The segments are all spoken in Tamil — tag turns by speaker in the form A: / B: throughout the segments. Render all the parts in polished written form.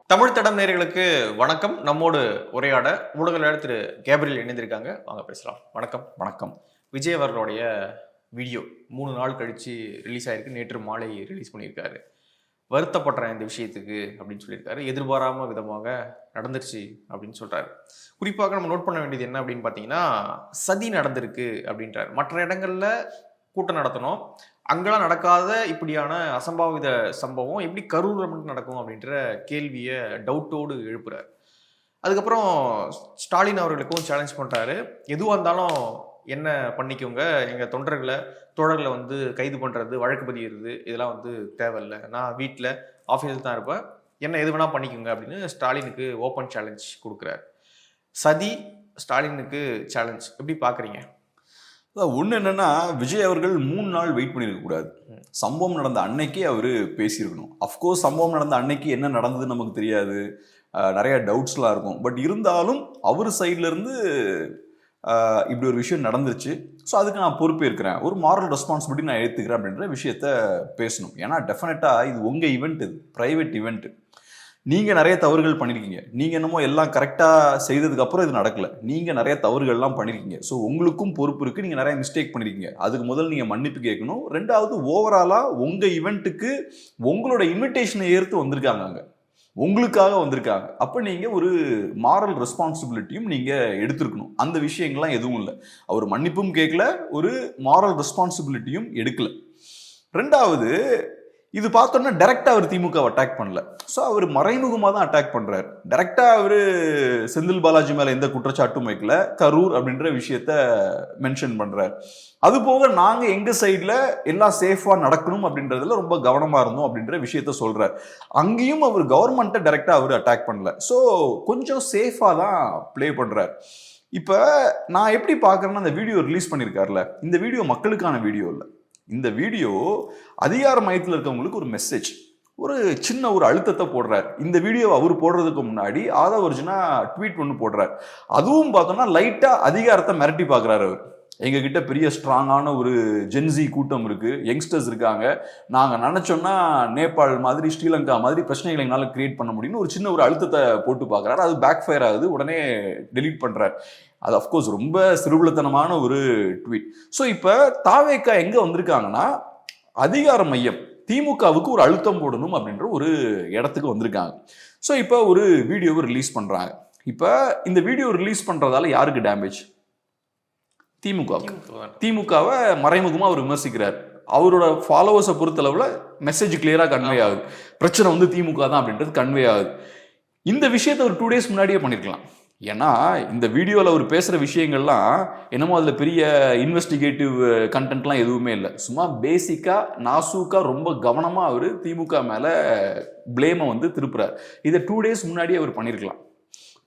A: தமிழ் தடம் நேயர்களுக்கு வணக்கம். நம்மோடு உரையாட ஊடகவியலாளர் திரு கேப்ரியல் இணைந்திருக்காங்க. வாங்க பேசலாம். வணக்கம்.
B: வணக்கம்.
A: விஜய் அவர்களுடைய வீடியோ 3 நாள் கழிச்சு ரிலீஸ் ஆயிருக்கு. நேற்று மாலை ரிலீஸ் பண்ணியிருக்காரு. வருத்தப்படுறேன் இந்த விஷயத்துக்கு அப்படின்னு சொல்லியிருக்காரு. எதிர்பாராம விதமாக நடந்துருச்சு அப்படின்னு சொல்றாரு. குறிப்பாக நம்ம நோட் பண்ண வேண்டியது என்ன அப்படின்னு பார்த்தீங்கன்னா, சதி நடந்திருக்கு அப்படின்றாரு. மற்ற இடங்கள்ல கூட்டம் நடத்தணும், அங்கெல்லாம் நடக்காத இப்படியான அசம்பாவித சம்பவம் எப்படி கரூர்ல மட்டும் நடக்கும் அப்படின்ற கேள்வியை டவுட்டோடு எழுப்புறாரு. அதுக்கப்புறம் ஸ்டாலின் அவர்களுக்கும் சேலஞ்ச் பண்றாரு. எதுவாக இருந்தாலும் என்ன பண்ணிக்கோங்க, எங்க தோழர்களை வந்து கைது பண்றது, வழக்கு பதிகிறது இதெல்லாம் வந்து தேவையில்லை. நான் வீட்டில் ஆஃபீஸில் தான் இருப்பேன், என்ன எது வேணா பண்ணிக்கோங்க அப்படின்னு ஸ்டாலினுக்கு ஓப்பன் சேலஞ்ச் கொடுக்குறாரு. சதி ஸ்டாலினுக்கு சேலஞ்ச் எப்படி பார்க்குறீங்க?
B: ஒன்று என்னன்னா, விஜய் அவர்கள் 3 நாள் வெயிட் பண்ணியிருக்க கூடாது. சம்பவம் நடந்த அன்னைக்கே அவர் பேசியிருக்கணும். அஃப்கோர்ஸ் சம்பவம் நடந்த அன்னைக்கு என்ன நடந்ததுன்னு நமக்கு தெரியாது, நிறைய டவுட்ஸ்லாம் இருக்கும். பட் இருந்தாலும் அவர் சைட்ல இருந்து இப்படி ஒரு விஷயம் நடந்துருச்சு, ஸோ அதுக்கு நான் பொறுப்பேற்கிறேன், ஒரு மாரல் ரெஸ்பான்சிபிலிட்டி நான் எடுத்துக்கிறேன் அப்படின்ற விஷயத்த பேசணும். ஏன்னா டெஃபினட்டாக இது உங்கள் ஈவெண்ட், இது ப்ரைவேட் ஈவெண்ட். நீங்கள் நிறைய தவறுகள் பண்ணியிருக்கீங்க. நீங்கள் என்னமோ எல்லாம் கரெக்டாக செய்ததுக்கு அப்புறம் இது நடக்கலை. நீங்கள் நிறைய தவறுகள்லாம் பண்ணியிருக்கீங்க. ஸோ உங்களுக்கும் பொறுப்பு இருக்குது. நீங்கள் நிறைய மிஸ்டேக் பண்ணியிருக்கீங்க. அதுக்கு முதல் நீங்கள் மன்னிப்பு கேட்கணும். ரெண்டாவது, ஓவராலாக உங்கள் ஈவெண்ட்டுக்கு உங்களோட இன்விடேஷனை ஏற்று வந்திருக்காங்க, அங்கே உங்களுக்காக வந்திருக்காங்க. அப்போ நீங்கள் ஒரு மாரல் ரெஸ்பான்சிபிலிட்டியும் நீங்கள் எடுத்திருக்கணும். அந்த விஷயங்கள்லாம் எதுவும் இல்லை. அவர் மன்னிப்பும் கேட்கல, ஒரு மாரல் ரெஸ்பான்சிபிலிட்டியும் எடுக்கல. ரெண்டாவது, இது பார்த்தோன்னா டைரக்டா அவர் திமுகவை அட்டாக் பண்ணல. ஸோ அவர் மறைமுகமாக தான் அட்டாக் பண்றாரு. டைரக்டா அவர் செந்தில் பாலாஜி மேல எந்த குற்றச்சாட்டும் வைக்கல, கரூர் அப்படின்ற விஷயத்த மென்ஷன் பண்றாரு. அது போக நாங்க எங்க சைட்ல எல்லாம் சேஃபா நடக்கணும் அப்படின்றதுல ரொம்ப கவனமா இருந்தோம் அப்படின்ற விஷயத்த சொல்றாரு. அங்கேயும் அவர் கவர்மெண்ட்டை டைரக்டா அவர் அட்டாக் பண்ணல. ஸோ கொஞ்சம் சேஃபா தான் பிளே பண்றாரு. இப்ப நான் எப்படி பாக்குறேன்னா, அந்த வீடியோ ரிலீஸ் பண்ணியிருக்காருல, இந்த வீடியோ மக்களுக்கான வீடியோ இல்லை. இந்த வீடியோ அதிகார மையத்தில் இருக்கவங்களுக்கு ஒரு மெசேஜ், ஒரு சின்ன ஒரு அழுத்தத்தை போடுறாரு. இந்த வீடியோ அவர் போடுறதுக்கு முன்னாடி ஆதவ அர்ஜுனா ட்வீட் ஒன்று போடுறாரு. அதுவும் பார்த்தோம்னா லைட்டா அதிகாரத்தை மிரட்டி பார்க்குறாரு. அவர், எங்ககிட்ட பெரிய ஸ்ட்ராங்கான ஒரு ஜென்சி கூட்டம் இருக்கு, யங்ஸ்டர்ஸ் இருக்காங்க, நாங்கள் நினைச்சோம்னா நேபாள் மாதிரி ஸ்ரீலங்கா மாதிரி பிரச்சனைகளை எங்களால் கிரியேட் பண்ண முடியும்னு ஒரு சின்ன ஒரு அழுத்தத்தை போட்டு பார்க்குறாரு. அது பேக் ஃபயர் ஆகுது, உடனே டெலீட் பண்றாரு. அது அஃப்கோர்ஸ் ரொம்ப சிறுபுலத்தனமான ஒரு ட்வீட். ஸோ இப்போ தாவேக்கா எங்கே வந்திருக்காங்கன்னா, அதிகார மையம் திமுகவுக்கு ஒரு அழுத்தம் போடணும் அப்படின்ற ஒரு இடத்துக்கு வந்திருக்காங்க. ஸோ இப்போ ஒரு வீடியோவை ரிலீஸ் பண்ணுறாங்க. இப்போ இந்த வீடியோ ரிலீஸ் பண்ணுறதால யாருக்கு டேமேஜ்? திமுகவை மறைமுகமாக அவர் விமர்சிக்கிறார். அவரோட ஃபாலோவர்ஸை பொறுத்தளவில் மெசேஜ் கிளியராக கன்வே ஆகுது, பிரச்சனை வந்து திமுக தான் அப்படின்றது கன்வே ஆகுது. இந்த விஷயத்தை ஒரு 2 days முன்னாடியே பண்ணியிருக்கலாம். ஏன்னா இந்த வீடியோவில் அவர் பேசுகிற விஷயங்கள்லாம் என்னமோ அதில் பெரிய இன்வெஸ்டிகேட்டிவ் கண்டென்ட்லாம் எதுவுமே இல்லை. சும்மா பேசிக்காக நாசூக்காக ரொம்ப கவனமாக அவர் திமுக மேலே பிளேமை வந்து திருப்புறார். இதை 2 days முன்னாடியே அவர் பண்ணியிருக்கலாம்.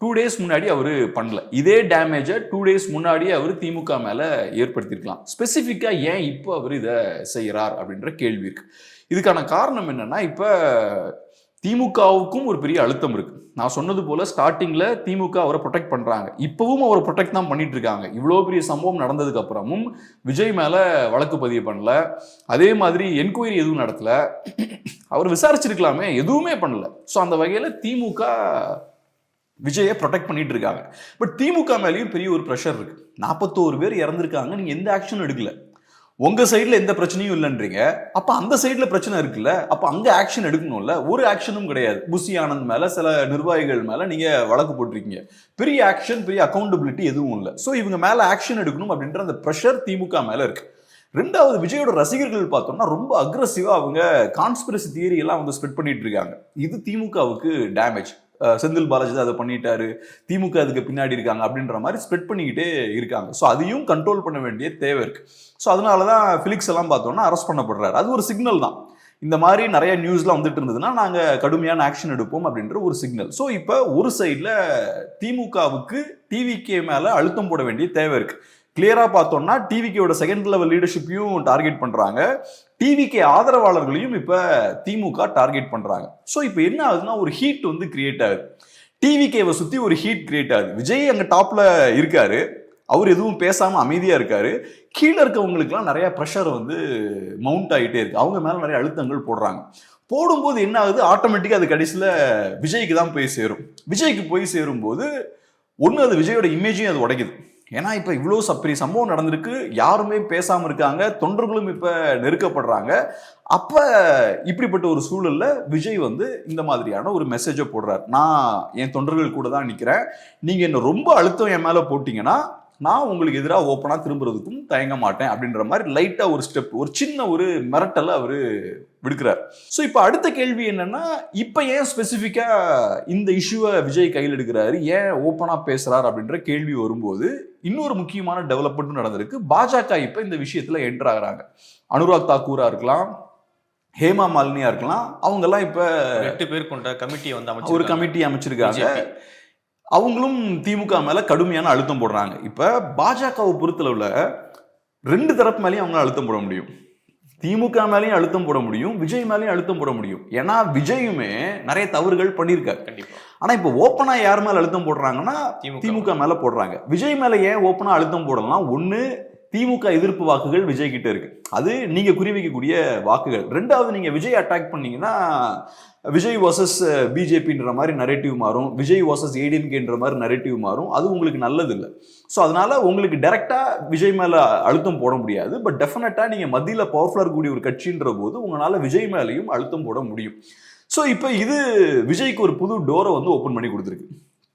B: 2 days முன்னாடி அவர் பண்ணல. இதே டேமேஜை 2 days முன்னாடியே அவர் திமுக மேலே ஏற்படுத்தியிருக்கலாம். ஸ்பெசிஃபிக்காக ஏன் இப்போ அவர் இதை செய்கிறார் அப்படின்ற கேள்வி இருக்கு. இதுக்கான காரணம் என்னன்னா, இப்போ திமுகவுக்கும் ஒரு பெரிய அழுத்தம் இருக்கு. நான் சொன்னது போல ஸ்டார்டிங்ல திமுக அவரை ப்ரொடெக்ட் பண்றாங்க, இப்பவும் அவரை ப்ரொடெக்ட் தான் பண்ணிட்டு இருக்காங்க. இவ்வளோ பெரிய சம்பவம் நடந்ததுக்கு அப்புறமும் விஜய் மேல வழக்கு பதிவு பண்ணல, அதே மாதிரி என்கொயரி எதுவும் நடத்தல, அவர் விசாரிச்சிருக்கலாமே, எதுவுமே பண்ணல. ஸோ அந்த வகையில திமுக விஜயை ப்ரொடெக்ட் பண்ணிட்டு இருக்காங்க. பட் திமுக மேலேயும் பெரிய ஒரு ப்ரெஷர் இருக்கு. 41 பேர் இறந்திருக்காங்க, நீங்க எந்த ஆக்ஷனும் எடுக்கல, உங்க சைட்ல எந்த பிரச்சனையும் இல்லைன்றீங்க. அப்ப அந்த சைட்ல பிரச்சனை இருக்குல்ல, அப்ப அங்க ஆக்ஷன் எடுக்கணும்ல. ஒரு ஆக்ஷனும் கிடையாது. புசி ஆனந்த் மேல, சில நிர்வாகிகள் மேல நீங்க வழக்கு போட்டிருக்கீங்க, பெரிய ஆக்ஷன், பெரிய அக்கௌண்டபிலிட்டி எதுவும் இல்லை. ஸோ இவங்க மேல ஆக்ஷன் எடுக்கணும் அப்படின்ற அந்த ப்ரெஷர் திமுக மேல இருக்கு. ரெண்டாவது, விஜயோட ரசிகர்கள் பார்த்தோம்னா ரொம்ப அக்ரெசிவா அவங்க கான்ஸ்பிரசி தியரி எல்லாம் வந்து ஸ்ப்ரெட் பண்ணிட்டு இருக்காங்க. இது திமுகவுக்கு டேமேஜ். செந்தில் பாலாஜி அதை பண்ணிட்டாரு, திமுக அதுக்கு பின்னாடி இருக்காங்க அப்படின்ற மாதிரி ஸ்ப்ரெட் பண்ணிக்கிட்டே இருக்காங்க. ஸோ அதையும் கண்ட்ரோல் பண்ண வேண்டிய தேவை இருக்கு. ஸோ அதனால தான் ஃபிலிக்ஸ் எல்லாம் பார்த்தோம்னா அரெஸ்ட் பண்ணப்படுறாரு. அது ஒரு சிக்னல் தான். இந்த மாதிரி நிறைய நியூஸ்லாம் வந்துட்டு இருந்ததுன்னா நாங்கள் கடுமையான ஆக்ஷன் எடுப்போம் அப்படின்ற ஒரு சிக்னல். ஸோ இப்போ ஒரு சைடில் திமுகவுக்கு டிவிகே மேலே அழுத்தம் போட வேண்டிய தேவை இருக்கு. கிளியரா பார்த்தோம்னா டிவிகேயோட செகண்ட் லெவல் லீடர்ஷிப்பையும் டார்கெட் பண்றாங்க, டிவிகே ஆதரவாளர்களையும் இப்ப திமுக டார்கெட் பண்றாங்க. ஸோ இப்போ என்ன ஆகுதுன்னா, ஒரு ஹீட் வந்து கிரியேட் ஆகுது. டிவிகேவை சுத்தி ஒரு ஹீட் கிரியேட் ஆகுது. விஜய் அங்க டாப்ல இருக்காரு, அவர் எதுவும் பேசாம அமைதியா இருக்காரு. கீழே இருக்கவங்களுக்குலாம் நிறைய ப்ரெஷர் வந்து மவுண்ட் ஆகிட்டே இருக்கு, அவங்க மேல நிறைய அழுத்தங்கள் போடுறாங்க. போடும்போது என்ன ஆகுது, ஆட்டோமேட்டிக்கா அது கடைசியில விஜய்க்கு தான் போய் சேரும். விஜய்க்கு போய் சேரும்போது ஒண்ணு அது விஜயோட இமேஜையும் அது உடைக்குது. ஏன்னா இப்ப இவ்வளவு பெரிய சம்பவம் நடந்திருக்கு, யாருமே பேசாம இருக்காங்க, தொண்டர்களும் இப்ப நெருக்கப்படுறாங்க. அப்ப இப்படிப்பட்ட ஒரு சூழல்ல விஜய் வந்து இந்த மாதிரியான ஒரு மெசேஜை போடுறாரு. நான் என் தொண்டர்கள் கூட தான் நிக்கிறேன், நீங்க என்ன ரொம்ப அழுத்தம் என் மேல போட்டீங்கன்னா நான் உங்களுக்கு எதிராக ஓப்பனா திரும்புறதுக்கும் தயங்க மாட்டேன் அப்படின்ற மாதிரி லைட்டா ஒரு ஸ்டெப், ஒரு சின்ன ஒரு மிரட்டலை அவரு விடுக்கிறார். ஸோ இப்போ அடுத்த கேள்வி என்னன்னா, இப்போ ஏன் ஸ்பெசிஃபிக்கா இந்த இஷ்யூவை விஜய் கையில் எடுக்கிறாரு, ஏன் ஓப்பனா பேசுறாரு அப்படின்ற கேள்வி வரும்போது இன்னொரு முக்கியமான டெவலப்மெண்ட் நடந்திருக்கு. பாஜக இப்போ இந்த விஷயத்துல என்டர் ஆகுறாங்க. அனுராக் தாக்கூரா இருக்கலாம், ஹேமா மாலினியா இருக்கலாம், அவங்க எல்லாம் இப்ப
A: 8 பேர் கொண்ட கமிட்டியை வந்து
B: ஒரு கமிட்டி அமைச்சிருக்காங்க. அவங்களும் திமுக மேல கடுமையான அழுத்தம் போடுறாங்க. இப்ப பாஜகவை பொறுத்தளவுல 2 தரப்பு மேலேயும் அவங்க அழுத்தம் போட முடியும். திமுக மேலேயும் அழுத்தம் போட முடியும், விஜய் மேலேயும் அழுத்தம் போட முடியும். ஏன்னா விஜயுமே நிறைய தவறுகள் பண்ணியிருக்காரு.
A: கண்டிப்பா.
B: ஆனா இப்ப ஓப்பனா யார் மேல அழுத்தம் போடுறாங்கன்னா திமுக மேல போடுறாங்க. விஜய் மேல ஏன் ஓப்பனா அழுத்தம் போடலாம்? ஒண்ணு, திமுக எதிர்ப்பு வாக்குகள் விஜய் கிட்ட இருக்கு, அது நீங்க குறிவைக்கக்கூடிய வாக்குகள். ரெண்டாவது, நீங்க விஜய் அட்டாக் பண்ணீங்கன்னா விஜய் வர்சஸ் பிஜேபின்ற மாதிரி நரேட்டிவ் மாறும், விஜய் வர்சஸ் ஏடிஎம்கேன்ற மாதிரி நரேட்டிவ் மாறும். அது உங்களுக்கு நல்லது இல்லை. ஸோ அதனால உங்களுக்கு டைரக்டா விஜய் மேல அழுத்தம் போட முடியாது. பட் டெஃபினட்டா நீங்க மத்தியில பவர்ஃபுல்லா இருக்கக்கூடிய ஒரு கட்சின்ற போது உங்களால விஜய் மேலையும் அழுத்தம் போட முடியும். ஸோ இப்போ இது விஜய்க்கு ஒரு புது டோரை வந்து ஓப்பன் பண்ணி கொடுத்துருக்கு.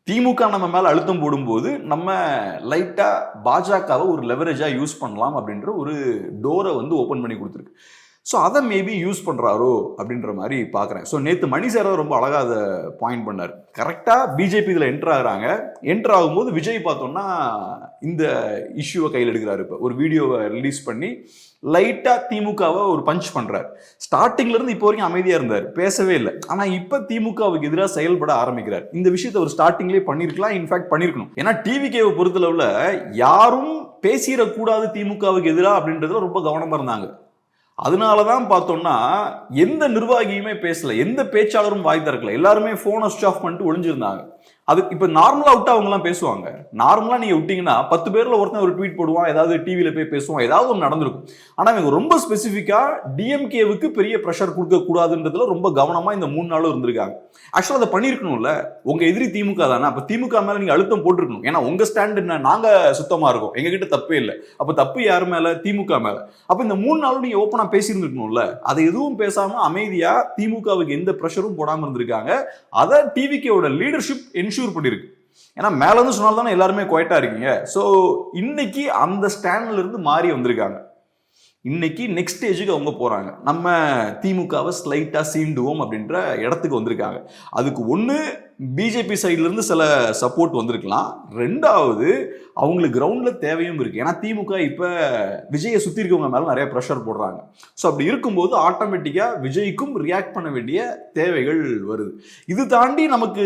B: திமுக நம்ம மேல அழுத்தம் போடும்போது நம்ம லைட்டா பாஜகவை ஒரு லெவரேஜா யூஸ் பண்ணலாம் அப்படின்ற ஒரு டோரை வந்து ஓப்பன் பண்ணி கொடுத்துருக்கு. ஸோ அதை மேபி யூஸ் பண்ணுறாரோ அப்படின்ற மாதிரி பார்க்குறேன். ஸோ நேற்று மணி சார் ரொம்ப அழகாக அதை பாயிண்ட் பண்ணார். கரெக்டாக பிஜேபி இதில் என்ட்ரு ஆகுறாங்க. என்ட்ரு ஆகும்போது விஜய் பார்த்தோம்னா இந்த இஷ்யூவை கையில் எடுக்கிறாரு. இப்போ ஒரு வீடியோவை ரிலீஸ் பண்ணி லைட்டாக திமுகவை ஒரு பஞ்ச் பண்ணுறாரு. ஸ்டார்டிங்லேருந்து இப்போ வரைக்கும் அமைதியாக இருந்தார், பேசவே இல்லை. ஆனால் இப்போ திமுகவுக்கு எதிராக செயல்பட ஆரம்பிக்கிறார். இந்த விஷயத்தை ஒரு ஸ்டார்டிங்லேயே பண்ணியிருக்கலாம், இன்ஃபேக்ட் பண்ணியிருக்கணும். ஏன்னா டிவிகேவை பொறுத்தளவில் யாரும் பேசிடக்கூடாது திமுகவுக்கு எதிராக அப்படின்றதுல ரொம்ப கவனமாக இருந்தாங்க. அதனாலதான் பார்த்தோம்னா எந்த நிர்வாகியுமே பேசல, எந்த பேச்சாளரும் வாய் திறக்கல, எல்லாருமே போனை ஸ்விட்ச் ஆஃப் பண்ணிட்டு ஒளிஞ்சிருந்தாங்க. அது இப்ப நார்மலா விட்டா அவங்க எல்லாம் பேசுவாங்க. நார்மலா நீங்க விட்டீங்கன்னா 10 பேர்ல ஒருத்தன் ஒரு ட்வீட் போடுவான், ஏதாவது டிவியில போய் பேசுவான், ஏதாவது ஒன்று நடந்திருக்கும். ஆனா இவங்க ரொம்ப ஸ்பெசிபிக்கா டிஎம்கேவுக்கு பெரிய ப்ரெஷர் கொடுக்க கூடாதுன்றதுல ரொம்ப கவனமா இந்த 3 நாளும் இருந்திருக்காங்க. ஆக்சுவலா அதை பண்ணிருக்கணும்ல. உங்க எதிரி திமுக தானே, அப்ப திமுக மேல நீங்க அழுத்தம் போட்டிருக்கணும். ஏன்னா உங்க ஸ்டாண்ட் என்ன, நாங்க சுத்தமா இருக்கோம், எங்க கிட்ட தப்பே இல்லை. அப்ப தப்பு யார் மேல? திமுக மேல. அப்ப இந்த 3 நாளும் நீங்க ஓப்பனா பேசியிருந்துருக்கணும்ல. அதை எதுவும் பேசாம அமைதியா திமுகவுக்கு எந்த ப்ரெஷரும் போடாம இருந்திருக்காங்க. அதை டிவிகேவோட லீடர்ஷிப் என்ஷூர் பண்ணிருக்கு. ஏன்னா மேல இருந்து சொன்னால்தானே தானே எல்லாருமே குவைட்டா இருக்கீங்க. ஸோ இன்னைக்கு அந்த ஸ்டாண்ட்ல இருந்து மாறி வந்திருக்காங்க. இன்னைக்கு நெக்ஸ்ட் ஸ்டேஜுக்கு அவங்க போறாங்க. நம்ம திமுகவை ஸ்லைட்டா சீண்டுவோம் அப்படின்ற இடத்துக்கு வந்திருக்காங்க. அதுக்கு ஒன்று பிஜேபி சைட்ல இருந்து சில சப்போர்ட் வந்திருக்கலாம். ரெண்டாவது அவங்களுக்கு கிரவுண்ட்ல தேவையும் இருக்கு. ஏன்னா திமுக இப்ப விஜயை சுத்தி இருக்கவங்க மேல நிறைய ப்ரெஷர் போடுறாங்க. ஸோ அப்படி இருக்கும்போது ஆட்டோமேட்டிக்கா விஜய்க்கும் ரியாக்ட் பண்ண வேண்டிய தேவைகள் வருது. இது தாண்டி நமக்கு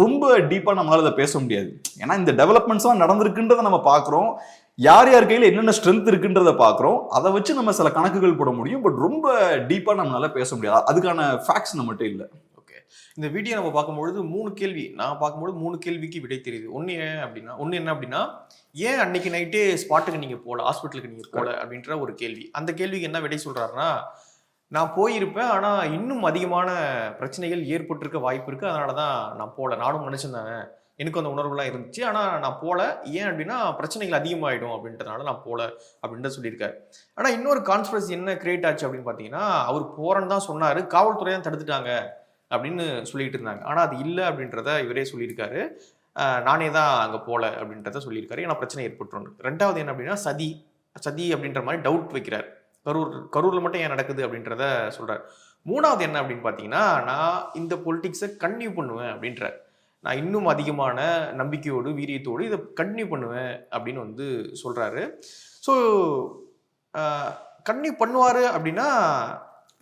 B: ரொம்ப டீப்பா நம்மளால அதை பேச முடியாது. ஏன்னா இந்த டெவலப்மெண்ட்ஸ் எல்லாம் நடந்திருக்குன்றதை நம்ம பார்க்குறோம். யார் யார் கையில் என்னென்ன ஸ்ட்ரென்த் இருக்குன்றதை பார்க்குறோம். அதை வச்சு நம்ம சில கணக்குகள் போட முடியும். பட் ரொம்ப டீப்பாக நம்மளால பேச முடியாது. அதுக்கான ஃபேக்ட்ஸ் நம்மகிட்ட இல்லை.
A: ஓகே, இந்த வீடியோ நம்ம பார்க்கும்பொழுது 3 கேள்வி, நான் பார்க்கும்போது 3 கேள்விக்கு விடை தெரியுது. ஒன்று என்ன அப்படின்னா, ஏன் அன்னைக்கு நைட்டே ஸ்பாட்டுக்கு நீங்கள் போகல, ஹாஸ்பிட்டலுக்கு நீங்கள் போகல அப்படின்ற ஒரு கேள்வி. அந்த கேள்விக்கு என்ன விடை சொல்கிறாருன்னா, நான் போயிருப்பேன், ஆனால் இன்னும் அதிகமான பிரச்சனைகள் ஏற்பட்டிருக்க வாய்ப்பு இருக்குது, அதனால தான் நான் போகல. நானும் நினச்சிருந்தாங்க, எனக்கு அந்த உணர்வுலாம் இருந்துச்சு, ஆனால் நான் போகல. ஏன் அப்படின்னா பிரச்சனைகள் அதிகமாகிடும் அப்படின்றதுனால நான் போகல அப்படின்ட்டு சொல்லியிருக்காரு. ஆனால் இன்னொரு கான்ஸ்பிரசி என்ன கிரியேட் ஆச்சு அப்படின்னு பார்த்தீங்கன்னா, அவர் போகிறேன்னு தான் சொன்னார், காவல்துறை தான் தடுத்துட்டாங்க அப்படின்னு சொல்லிட்டு இருந்தாங்க. ஆனால் அது இல்லை அப்படின்றத இவரே சொல்லியிருக்காரு. நானே தான் அங்கே போகல அப்படின்றத சொல்லியிருக்காரு. ஏன்னா பிரச்சனை ஏற்பட்டுரும். ரெண்டாவது என்ன அப்படின்னா, சதி அப்படின்ற மாதிரி டவுட் வைக்கிறார். கரூரில் மட்டும் ஏன் நடக்குது அப்படின்றத சொல்கிறார். மூணாவது என்ன அப்படின்னு பார்த்தீங்கன்னா, நான் இந்த பொலிட்டிக்ஸை கன்டினியூ பண்ணுவேன் அப்படின்றார். நான் இன்னும் அதிகமான நம்பிக்கையோடு வீரியத்தோடு இதை கன்டினியூ பண்ணுவேன் அப்படின்னு வந்து சொல்கிறாரு. ஸோ கன்டினியூ பண்ணுவார் அப்படின்னா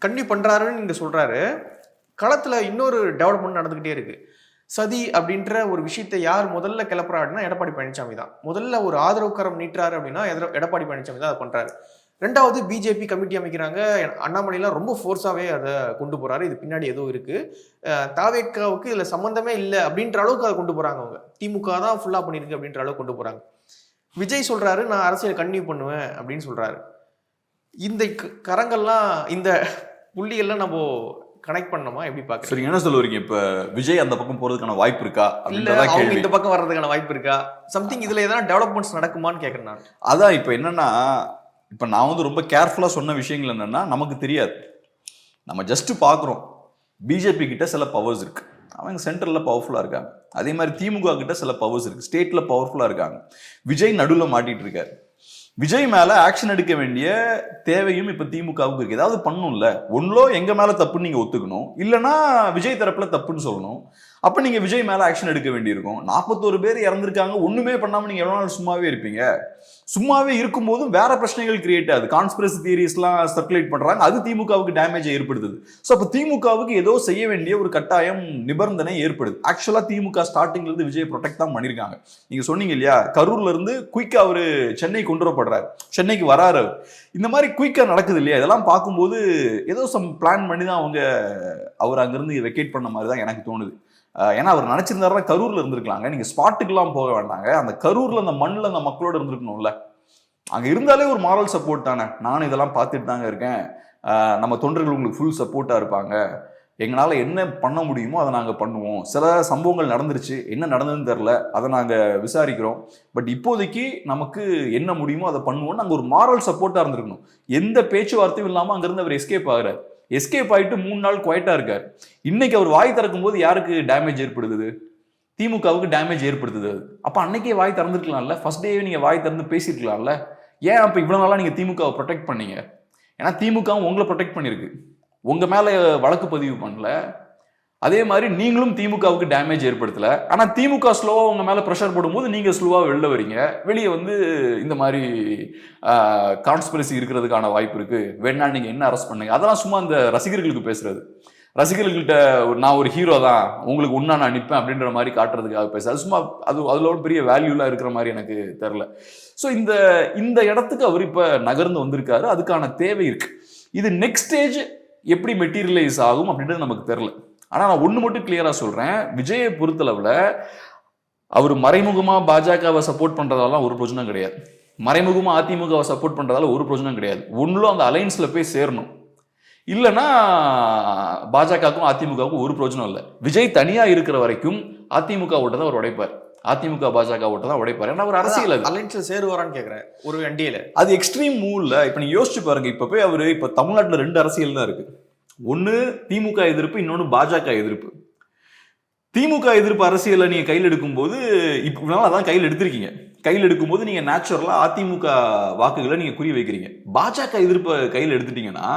A: கன்டினியூ பண்ணுறாருன்னு இங்கே சொல்கிறாரு. களத்தில் இன்னொரு டெவலப்மெண்ட் நடந்துக்கிட்டே இருக்குது. சதி அப்படின்ற ஒரு விஷயத்தை யார் முதல்ல கிளப்புறாருன்னா எடப்பாடி பழனிசாமி தான். முதல்ல ஒரு ஆதரவு கரம் நீட்டுறாரு அப்படின்னா எடப்பாடி பழனிசாமி தான் அதை பண்ணுறாரு. ரெண்டாவது பிஜேபி கமிட்டி அமைக்கிறாங்க. அண்ணாமலைலாம் ரொம்ப ஃபோர்ஸாகவே அதை கொண்டு போகிறாரு. இது பின்னாடி ஏதோ இருக்குது, தாவேக்காவுக்கு இதில் சம்மந்தமே இல்லை அப்படின்ற அளவுக்கு அதை கொண்டு போகிறாங்க. அவங்க திமுக தான் ஃபுல்லாக பண்ணியிருக்கு அப்படின்ற அளவுக்கு கொண்டு போகிறாங்க. விஜய் சொல்கிறாரு, நான் அரசியல் கன்டினியூ பண்ணுவேன் அப்படின்னு சொல்கிறாரு. இந்த கரங்கள்லாம், இந்த புள்ளியெல்லாம் நம்ம கனெக்ட் பண்ணணுமா எப்படி பாக்குறீங்க?
B: சரி, என்ன சொல்ல வரீங்க? இப்ப விஜய் அந்த பக்கம் போறதுக்கான வாய்ப்பு இருக்கா
A: இல்ல
B: அப்படின்றதா
A: அவங்க
B: கேள்வி.
A: இந்த பக்கம் வர்றதுக்கான வாய்ப்பு இருக்கா? சம்திங் இதுல எதனா டெவலப்மெண்ட்ஸ் நடக்குமான்னு கேக்குறேன் நான்.
B: அதான் இப்ப என்னன்னா, இப்ப நான் வந்து ரொம்ப கேர்ஃபுல்லா சொன்ன விஷயங்கள் என்னன்னா, நமக்கு தெரியாது, நம்ம ஜஸ்ட் பாக்குறோம். பிஜேபி கிட்ட சில பவர்ஸ் இருக்கு, அவங்க சென்ட்ரல்ல பவர்ஃபுல்லா இருக்காங்க. அதே மாதிரி திமுக கிட்ட சில பவர்ஸ் இருக்கு, ஸ்டேட்ல பவர்ஃபுல்லா இருக்காங்க. விஜய் நடுவுல மாட்டிட்டு இருக்காரு. விஜய் மேல ஆக்ஷன் எடுக்க வேண்டிய தேவையும் இப்ப திமுகவுக்கு இருக்கு. ஏதாவது பண்ணும்ல, ஒன்லோ எங்க மேல தப்புன்னு நீங்க ஒத்துக்கணும், இல்லைன்னா விஜய் தரப்புல தப்புன்னு சொல்லணும். அப்ப நீங்க விஜய் மேல ஆக்ஷன் எடுக்க வேண்டியிருக்கும். 41 பேர் இறந்திருக்காங்க, ஒண்ணுமே பண்ணாம நீங்க எவ்வளவு நாள் சும்மாவே இருப்பீங்க? சும்மாவே இருக்கும்போதும் வேற பிரச்சனைகள் கிரியேட் ஆகுது, கான்ஸ்பிரசி தியரிஸ் எல்லாம் சர்க்குலேட் பண்றாங்க, அது திமுகவுக்கு டேமேஜ் ஏற்படுத்துது. ஸோ அப்ப திமுகவுக்கு ஏதோ செய்ய வேண்டிய ஒரு கட்டாயம் நிபந்தனை ஏற்படுது. ஆக்சுவலா திமுக ஸ்டார்டிங்ல இருந்து விஜய் ப்ரொடெக்ட் தான் பண்ணிருக்காங்க. நீங்க சொன்னீங்க இல்லையா, கரூர்ல இருந்து குயிக்கா அவரு சென்னை கொண்டு வரப்படுறாரு, சென்னைக்கு வராரு. இந்த மாதிரி குயிக்கா நடக்குது இல்லையா, இதெல்லாம் பார்க்கும்போது ஏதோ சம் பிளான் பண்ணி தான் அவங்க அவர் அங்கிருந்து வெக்கேட் பண்ண மாதிரி தான் எனக்கு தோணுது. ஏன்னா அவர் நினைச்சிருந்தாருன்னா கரூர்ல இருந்திருக்கலாங்க, நீங்க ஸ்பாட்டுக்கெல்லாம் போக வேண்டாங்க, அந்த கரூர்ல அந்த மண்ணில் அந்த மக்களோட இருந்திருக்கணும்ல. அங்க இருந்தாலே ஒரு மாரல் சப்போர்ட் தானே. நானும் இதெல்லாம் பார்த்துட்டு தாங்க இருக்கேன், நம்ம தொண்டர்கள் உங்களுக்கு ஃபுல் சப்போர்ட்டா இருப்பாங்க, எங்களால என்ன பண்ண முடியுமோ அதை நாங்க பண்ணுவோம். சில சம்பவங்கள் நடந்துருச்சு, என்ன நடந்ததுன்னு தெரியல, அதை நாங்க விசாரிக்கிறோம், பட் இப்போதைக்கு நமக்கு என்ன முடியுமோ அதை பண்ணுவோம். நாங்க ஒரு மாரல் சப்போர்ட்டா இருந்திருக்கணும். எந்த பேச்சுவார்த்தையும் இல்லாம அங்கிருந்து அவர் எஸ்கேப் ஆகுறாரு. எஸ்கேப் ஆயிட்டு 3 நாள் குவைட்டா இருக்காரு. இன்னைக்கு அவர் வாய் திறக்கும் போது யாருக்கு டேமேஜ் ஏற்படுத்துது? திமுகவுக்கு டேமேஜ் ஏற்படுத்துது. அப்ப அன்னைக்கே வாய் திறந்துருக்கலாம்ல, ஃபர்ஸ்ட் டே நீங்க வாய் திறந்து பேசிருக்கலாம்ல. ஏன் அப்ப இவ்வளவு நாளா நீங்க திமுகவை ப்ரொடெக்ட் பண்ணீங்க? ஏன்னா திமுகவும் உங்களை ப்ரொடெக்ட் பண்ணிருக்கு, உங்க மேல வழக்கு பதிவு பண்ணல. அதே மாதிரி நீங்களும் திமுகவுக்கு டேமேஜ் ஏற்படுத்தல. ஆனா திமுக ஸ்லோவா உங்க மேல ப்ரெஷர் போடும்போது நீங்க ஸ்லோவா வெளில வரீங்க. வெளியே வந்து இந்த மாதிரி கான்ஸ்பிரசி இருக்கிறதுக்கான வாய்ப்பு இருக்கு, வேணா நீங்க என்ன அரெஸ்ட் பண்ணுங்க. அதெல்லாம் சும்மா அந்த ரசிகர்களுக்கு பேசுறது, ரசிகர்கள்கிட்ட நான் ஒரு ஹீரோ தான், உங்களுக்கு ஒன்னா நான் நிற்பேன் அப்படின்ற மாதிரி காட்டுறதுக்காக பேச, அது சும்மா அதுல ஒரு பெரிய வேல்யூலாம் இருக்கிற மாதிரி எனக்கு தெரியல. ஸோ இந்த இடத்துக்கு அவர் இப்ப நகர்ந்து வந்திருக்காரு, அதுக்கான தேவை இருக்கு. இது நெக்ஸ்ட் ஸ்டேஜ் எப்படி மெட்டீரியலைஸ் ஆகும் அப்படின்றது நமக்கு தெரியல. ஆனா நான் ஒண்ணு மட்டும் கிளியரா சொல்றேன், விஜயை பொறுத்தளவுல அவர் மறைமுகமா பாஜகவை சப்போர்ட் பண்றதால ஒரு பிரயோஜனம் கிடையாது, மறைமுகமா அதிமுகவை சப்போர்ட் பண்றதால ஒரு பிரயோஜனம் கிடையாது. ஒன்றும் அந்த அலைன்ஸ்ல போய் சேரணும், இல்லைன்னா பாஜகவுக்கும் அதிமுகவுக்கும் ஒரு பிரயோஜனம் இல்லை. விஜய் தனியா இருக்கிற வரைக்கும் அதிமுக ஓட்ட தான் அவர் உடைப்பார், அதிமுக பாஜக ஓட்ட தான் உடைப்பார். ஏன்னா ஒரு அரசியல்
A: அலைன்ஸ்ல சேருவாரான்னு கேக்குறேன் ஒரு என்டிஏல.
B: அது எக்ஸ்ட்ரீம் மூவ்ல. இப்ப நீங்க யோசிச்சு பாருங்க, இப்ப போய் அவரு இப்ப தமிழ்நாட்டுல 2 அரசியல் தான் இருக்கு, ஒன்னு திமுக எதிர்ப்பு, இன்னொன்னு பாஜக எதிர்ப்பு. திமுக எதிர்ப்பு அரசியலை நீங்க கையில் எடுக்கும் போது, இப்ப அதான் கையில் எடுத்திருக்கீங்க, கையில் எடுக்கும்போது நீங்க நேச்சுரலா அதிமுக வாக்குகளை நீங்க குறி வைக்கிறீங்க. பாஜக எதிர்ப்பை கையில் எடுத்துட்டீங்கன்னா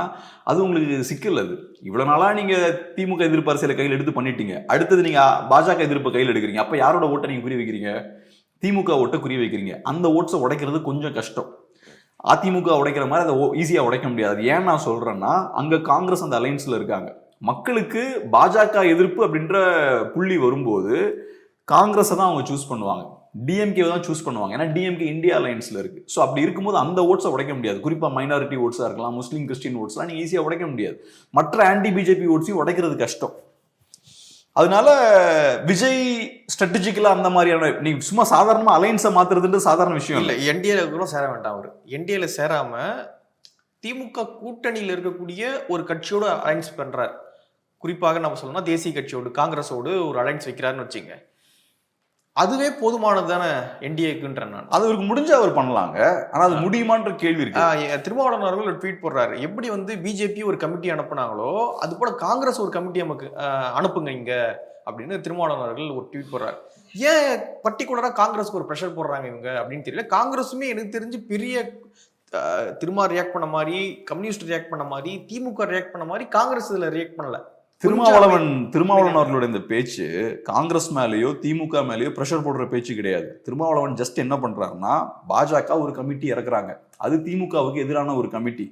B: அது உங்களுக்கு சிக்கல். அது இவ்வளவு நாளா நீங்க திமுக எதிர்ப்பு அரசியலை கையில் எடுத்து பண்ணிட்டீங்க, அடுத்தது நீங்க பாஜக எதிர்ப்பை கையில் எடுக்கிறீங்க. அப்ப யாரோட ஓட்டை நீங்க குறி வைக்கிறீங்க? திமுக ஓட்டை குறி வைக்கிறீங்க. அந்த ஓட்ஸை உடைக்கிறது கொஞ்சம் கஷ்டம். அதிமுக உடைக்கிற மாதிரி அதை ஈஸியா உடைக்க முடியாது. ஏன் நான் சொல்றேன்னா, அங்க காங்கிரஸ் அந்த அலைன்ஸ்ல இருக்காங்க. மக்களுக்கு பாஜக எதிர்ப்பு அப்படின்ற புள்ளி வரும்போது காங்கிரஸை தான் அவங்க சூஸ் பண்ணுவாங்க, டிஎம்கே தான் சூஸ் பண்ணுவாங்க. ஏன்னா டிஎம்கே இந்தியா அலைன்ஸ்ல இருக்கு. ஸோ அப்படி இருக்கும்போது அந்த ஓட்ஸை உடைக்க முடியாது. குறிப்பா மைனாரிட்டி ஓட்ஸா இருக்கலாம், முஸ்லீம் கிறிஸ்டின் ஓட்ஸ்லாம் நீங்க ஈஸியா உடைக்க முடியாது. மற்ற ஆன்டி பிஜேபி ஓட்ஸையும் உடைக்கிறது கஷ்டம். அதனால விஜய் ஸ்ட்ராட்டஜிக்கலா அந்த மாதிரியான, நீங்க சும்மா சாதாரணமா அலைன்ஸை மாத்துறதுன்றது சாதாரண விஷயம் இல்லை.
A: என்டிஏல கூட சேர வேண்டாம். அவர் என்டிஏல சேராம திமுக கூட்டணியில் இருக்கக்கூடிய ஒரு கட்சியோட அலைன்ஸ் பண்றாரு. குறிப்பாக நம்ம சொல்லணும்னா தேசிய கட்சியோடு காங்கிரஸோடு ஒரு அலைன்ஸ் வைக்கிறாருன்னு வச்சுங்க, அதுவே போதுமானது தானே என்டிஏக்குன்ற. நான்
B: அது அவருக்கு முடிஞ்ச அவர் பண்ணலாங்க, ஆனா அது முடியுமான்ற கேள்வி இருக்கு.
A: திருமாவளவன் அவர்கள் ஒரு ட்வீட் போடுறாரு, எப்படி வந்து பிஜேபி ஒரு கமிட்டி அனுப்புனாங்களோ அது போல காங்கிரஸ் ஒரு கமிட்டி நமக்கு அனுப்புங்க இங்க அப்படின்னு திருமாவளவன் அவர்கள் ஒரு ட்வீட் போடுறாரு. ஏன் பர்டிகுலரா காங்கிரஸ்க்கு ஒரு ப்ரெஷர் போடுறாங்க இவங்க அப்படின்னு தெரியல. காங்கிரஸுமே எனக்கு தெரிஞ்சு பெரிய திருமா ரியாக்ட் பண்ண மாதிரி, கம்யூனிஸ்ட் ரியாக்ட் பண்ண மாதிரி, திமுக ரியாக்ட் பண்ண மாதிரி காங்கிரஸ் இதுல ரியாக்ட் பண்ணல.
B: திருமாவளவன் அவர்களோட இந்த பேச்சு காங்கிரஸ் மேலேயோ திமுக மேலேயோ பிரஷர் போடுற பேச்சு கிடையாது. திருமாவளவன் ஜஸ்ட் என்ன பண்றாருன்னா, பாஜக ஒரு கமிட்டி இறக்குறாங்க, அது திமுகவுக்கு எதிரான ஒரு கமிட்டி,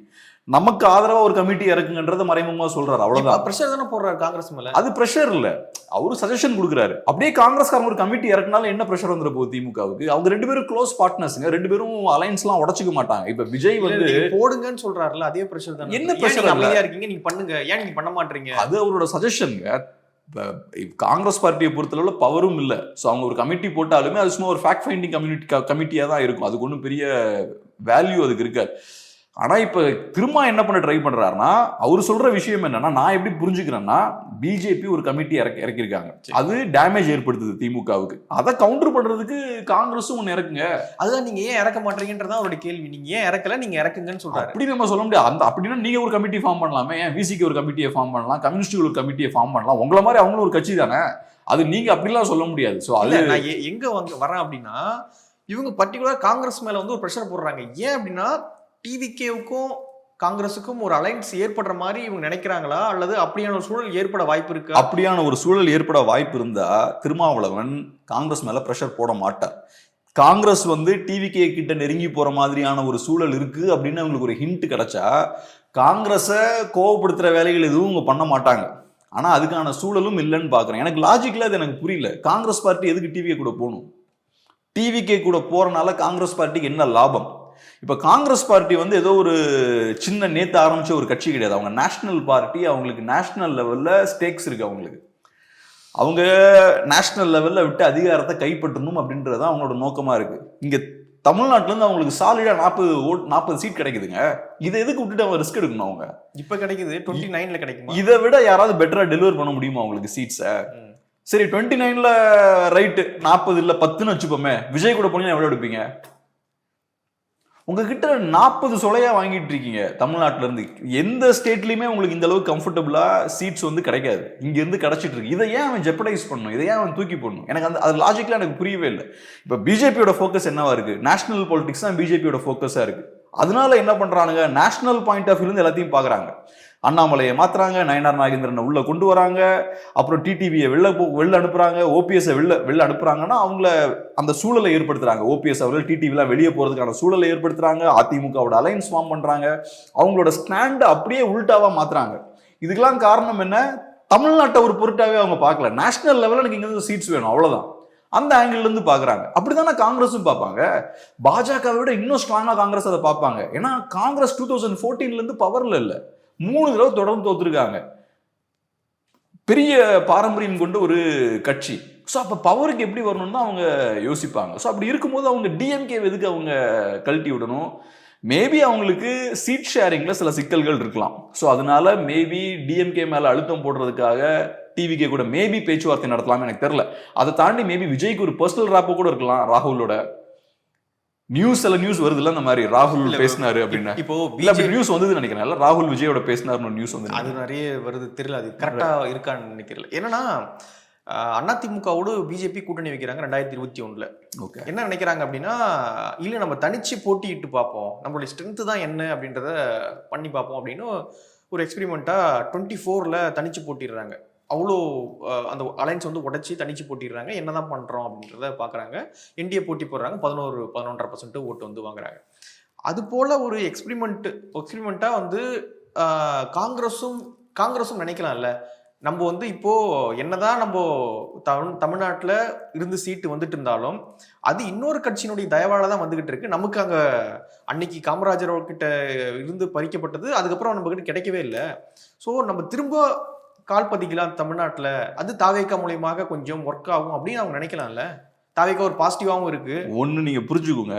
B: நமக்கு ஆதரவா ஒரு கமிட்டி இறக்குங்கன்றத மறைமுகமா சொல்றாரு, அவ்வளவுதான்.
A: பிரஷர் தானே போடுறாரு காங்கிரஸ் மேல.
B: அது பிரஷர் இல்ல, அவரு சஜஷன் கொடுக்குறாரு. அப்படியே காங்கிரஸ்காரங்க ஒரு கமிட்டி இறக்குனாலும் என்ன பிரஷர் வந்துட போகுது திமுகவுக்கு? அவங்க 2 பேரும் க்ளோஸ் பார்ட்னர்ஸ்ங்க, 2 பேரும் அலைன்ஸ் எல்லாம் உடைச்சுக்க மாட்டாங்க. இப்ப விஜய் வந்து
A: போடுங்கன்னு சொல்றாருல, அதே பிரஷர் தான்.
B: என்ன பிரஷர்?
A: அமைதியா இருக்கீங்க, நீங்க பண்ணுங்க, ஏன் நீங்க பண்ண மாட்டீங்க?
B: அது அவரோட சஜஷன்ங்க. காங்கிரஸ் பார்ட்டியை பொறுத்தளவுல பவரும் இல்ல. ஸோ அவங்க ஒரு கமிட்டி போட்டாலுமே அது சும்மா ஒரு ஃபேக்ட் ஃபைண்டிங் கமிட்டியா தான் இருக்கும். அதுக்கு ஒன்றும் பெரிய வேல்யூ அதுக்கு இருக்காது. ஆனா இப்ப திரும்ப என்ன பண்ண ட்ரை பண்றாருன்னா, அவர் சொல்ற விஷயம் என்னன்னா, நான் எப்படி புரிஞ்சுக்கிறேன்னா, பிஜேபி ஒரு கமிட்டி இறக்கிருக்காங்க, அது டேமேஜ் ஏற்படுத்துது திமுகவுக்கு, அதை கவுண்டர் பண்றதுக்கு காங்கிரஸும் ஒன்னு இறக்குங்க.
A: அதுதான் நீங்க ஏன் இறக்க மாட்டீங்கன்றதான் அவருடைய கேள்வி. நீங்க ஏன் இறக்கல, நீங்க இறக்குங்கன்னு சொல்றாரு.
B: அப்படி நம்ம சொல்ல முடியாது. அந்த அப்படின்னா நீங்க ஒரு கமிட்டி ஃபார்ம் பண்ணலாமே, ஏன் விசிக்கு ஒரு கமிட்டியை ஃபார்ம் பண்ணலாம், கம்யூனிஸ்டுக்கு ஒரு கமிட்டியை ஃபார்ம் பண்ணலாம், உங்களை மாதிரி அவங்களும் ஒரு கட்சி தானே, அது நீங்க அப்படிலாம் சொல்ல முடியாது. ஸோ அது
A: நான் எங்க வரேன் அப்படின்னா, இவங்க பர்டிகுலர் காங்கிரஸ் மேல வந்து ஒரு ப்ரெஷர் போடுறாங்க. ஏன் அப்படின்னா டிவிகேவுக்கும் காங்கிரஸுக்கும் ஒரு அலைன்ஸ் ஏற்படுற மாதிரி இவங்க நினைக்கிறாங்களா, அல்லது அப்படியான ஒரு சூழல் ஏற்பட வாய்ப்பு இருக்கு?
C: அப்படியான ஒரு சூழல் ஏற்பட வாய்ப்பு இருந்தா திருமாவளவன் காங்கிரஸ் மேல பிரஷர் போட மாட்டார். காங்கிரஸ் வந்து டிவிகே கிட்ட நெருங்கி போற மாதிரியான ஒரு சூழல் இருக்கு அப்படின்னு அவங்களுக்கு ஒரு ஹிண்ட் கிடைச்சா காங்கிரஸை கோவப்படுத்துற வேலைகள் எதுவும் இவங்க பண்ண மாட்டாங்க. ஆனா அதுக்கான சூழலும் இல்லைன்னு பாக்குறேன். எனக்கு லாஜிக்ல அது எனக்கு புரியல. காங்கிரஸ் பார்ட்டி எதுக்கு டிவிகே கூட போகணும்? டிவிகே கூட போறனால காங்கிரஸ் பார்ட்டிக்கு என்ன லாபம்? இப்ப காங்கிரஸ் பார்ட்டி வந்து ஏதோ ஒரு சின்ன நேத்து ஆரம்பிச்ச ஒரு கட்சி கிடையாது. அவங்க நேஷனல் பார்ட்டி, அவங்களுக்கு நேஷனல் லெவல்ல ஸ்டேக்ஸ் இருக்கு. அவங்க நேஷனல் லெவல்ல விட்டு அதிகாரத்தை கைப்பற்றணும் அப்படின்றது அவங்களோட நோக்கமா இருக்கு. இங்க தமிழ்நாட்டுல இருந்து அவங்களுக்கு சாலிடா 40 சீட் கிடைக்குதுங்க. இதை எதுக்கு விட்டுட்டு அவங்க ரிஸ்க் எடுக்கணும்? அவங்க
A: இப்ப கிடைக்குது 29ல கிடைக்கும்.
C: இதை விட யாராவது பெட்டரா டெலிவர் பண்ண முடியுமா அவங்களுக்கு சீட்ஸை? சரி 29ல ரைட்டு, 40 இல்ல 10ன்னு வச்சுப்போமே. விஜய் கூட போனீங்கன்னா எவ்வளவு எடுப்பீங்க? உங்ககிட்ட 40 சொலையா வாங்கிட்டு இருக்கீங்க தமிழ்நாட்டுல இருந்து. எந்த ஸ்டேட்லயுமே உங்களுக்கு இந்த அளவுக்கு கம்ஃபர்டபுளா சீட்ஸ் வந்து கிடைக்காது. இங்க இருந்து கிடைச்சிட்டு இருக்கு. இதை ஏன் அவன் ஜெப்படைஸ் பண்ணணும்? இதை ஏன் அவன் தூக்கி போடணும்? எனக்கு அது லாஜிக்கலா எனக்கு புரியவே இல்லை. இப்ப பிஜேபியோட ஃபோக்கஸ் என்னவா இருக்கு? நேஷனல் பாலிடிக்ஸ் தான் பிஜேபியோட ஃபோக்கஸா இருக்கு. அதனால என்ன பண்றானுங்க, நேஷனல் பாயிண்ட் ஆஃப் வியூல இருந்து எல்லாத்தையும் பாக்குறாங்க. அண்ணாமலையை மாத்துறாங்க, நயனார் நாகேந்திரனை உள்ள கொண்டு வராங்க, அப்புறம் டிடிவியை வெளில அனுப்புறாங்க, ஓபிஎஸ் வெளில அனுப்புறாங்கன்னா அவங்கள அந்த சூழலை ஏற்படுத்துறாங்க. ஓபிஎஸ் அவர்கள் டிடிவிலாம் வெளியே போறதுக்கான சூழலை ஏற்படுத்துறாங்க. அதிமுகவோட அலைன்ஸ் ஃபார்ம் பண்றாங்க. அவங்களோட ஸ்டாண்ட் அப்படியே உள்டாவா மாத்துறாங்க. இதுக்கெல்லாம் காரணம் என்ன? தமிழ்நாட்டை ஒரு பொருட்டாவே அவங்க பார்க்கல. நேஷனல் லெவலில் எனக்கு இங்க சீட்ஸ் வேணும், அவ்வளவுதான். அந்த ஆங்கிள் இருந்து பாக்குறாங்க. அப்படித்தானே காங்கிரஸும் பார்ப்பாங்க. பாஜகவை விட இன்னும் ஸ்ட்ராங்கா காங்கிரஸ் அதை பார்ப்பாங்க. ஏன்னா காங்கிரஸ் 2014ல இருந்து பவர்ல இல்ல, 3 தடவை தொடர்ந்து தோத்துருக்காங்க. பெரிய பாரம்பரியம் கொண்ட ஒரு கட்சி. ஸோ அப்போ பவருக்கு எப்படி வரணும்னு தான் அவங்க யோசிப்பாங்க. ஸோ அப்படி இருக்கும்போது அவங்க டிஎம்கே எதுக்கு அவங்க கழட்டி விடணும்? மேபி அவங்களுக்கு சீட் ஷேரிங்ல சில சிக்கல்கள் இருக்கலாம். ஸோ அதனால மேபி டிஎம்கே மேல அழுத்தம் போடுறதுக்காக டிவிகே கூட மேபி பேச்சுவார்த்தை நடத்தலாம், எனக்கு தெரியல. அதை தாண்டி மேபி விஜய்க்கு ஒரு பர்சனல் ராப்போ கூட இருக்கலாம். ராகுலோட சில நியூஸ் வருது இல்ல, இந்த மாதிரி ராகுல் பேசினாரு அப்படின்னு. இப்போ நியூஸ் வந்தது நினைக்கிறேன், ராகுல் விஜயோட பேசினாரு நியூஸ் வந்து. அது
A: நிறைய வருது, தெரியல அது கரெக்டா இருக்கான்னு நினைக்கிறேன். என்னன்னா அதிமுகவோடு பிஜேபி கூட்டணி வைக்கிறாங்க 2021ல. என்ன நினைக்கிறாங்க அப்படின்னா, இல்ல நம்ம தனிச்சு போட்டிட்டு பார்ப்போம், நம்மளுடைய ஸ்ட்ரென்த் தான் என்ன அப்படின்றத பண்ணி பார்ப்போம் அப்படின்னு ஒரு எக்ஸ்பெரிமெண்டா 24ல தனிச்சு போட்டிடுறாங்க. அவ்வளோ அந்த அலைன்ஸ் வந்து உடச்சி தனிச்சு போட்டிடுறாங்க. என்னதான் பண்றோம் அப்படின்றத பாக்குறாங்க. என்டிஏ போட்டி போடுறாங்க, 11-11.5% ஓட்டு வந்து வாங்குறாங்க. அது போல ஒரு எக்ஸ்பெரிமெண்டா வந்து காங்கிரஸும் நினைக்கலாம்ல, நம்ம வந்து இப்போ என்னதான் நம்ம தமிழ்நாட்டில் இருந்து சீட்டு வந்துட்டு இருந்தாலும் அது இன்னொரு கட்சியினுடைய தயவால தான் வந்துகிட்டு இருக்கு. நமக்கு அங்க அன்னைக்கு காமராஜர் கிட்ட இருந்து பறிக்கப்பட்டது, அதுக்கப்புறம் நம்ம கிட்ட கிடைக்கவே இல்லை. ஸோ நம்ம திரும்ப கால் பதிக்கலாம் தமிழ்நாட்டுல, அது தாவேகா மூலியமாக கொஞ்சம் ஒர்க் ஆகும் அப்படின்னு அவங்க நினைக்கலாம்ல. தாவேகா ஒரு பாசிட்டிவாகவும் இருக்கு.
C: ஒண்ணு நீங்க புரிஞ்சுக்கோங்க,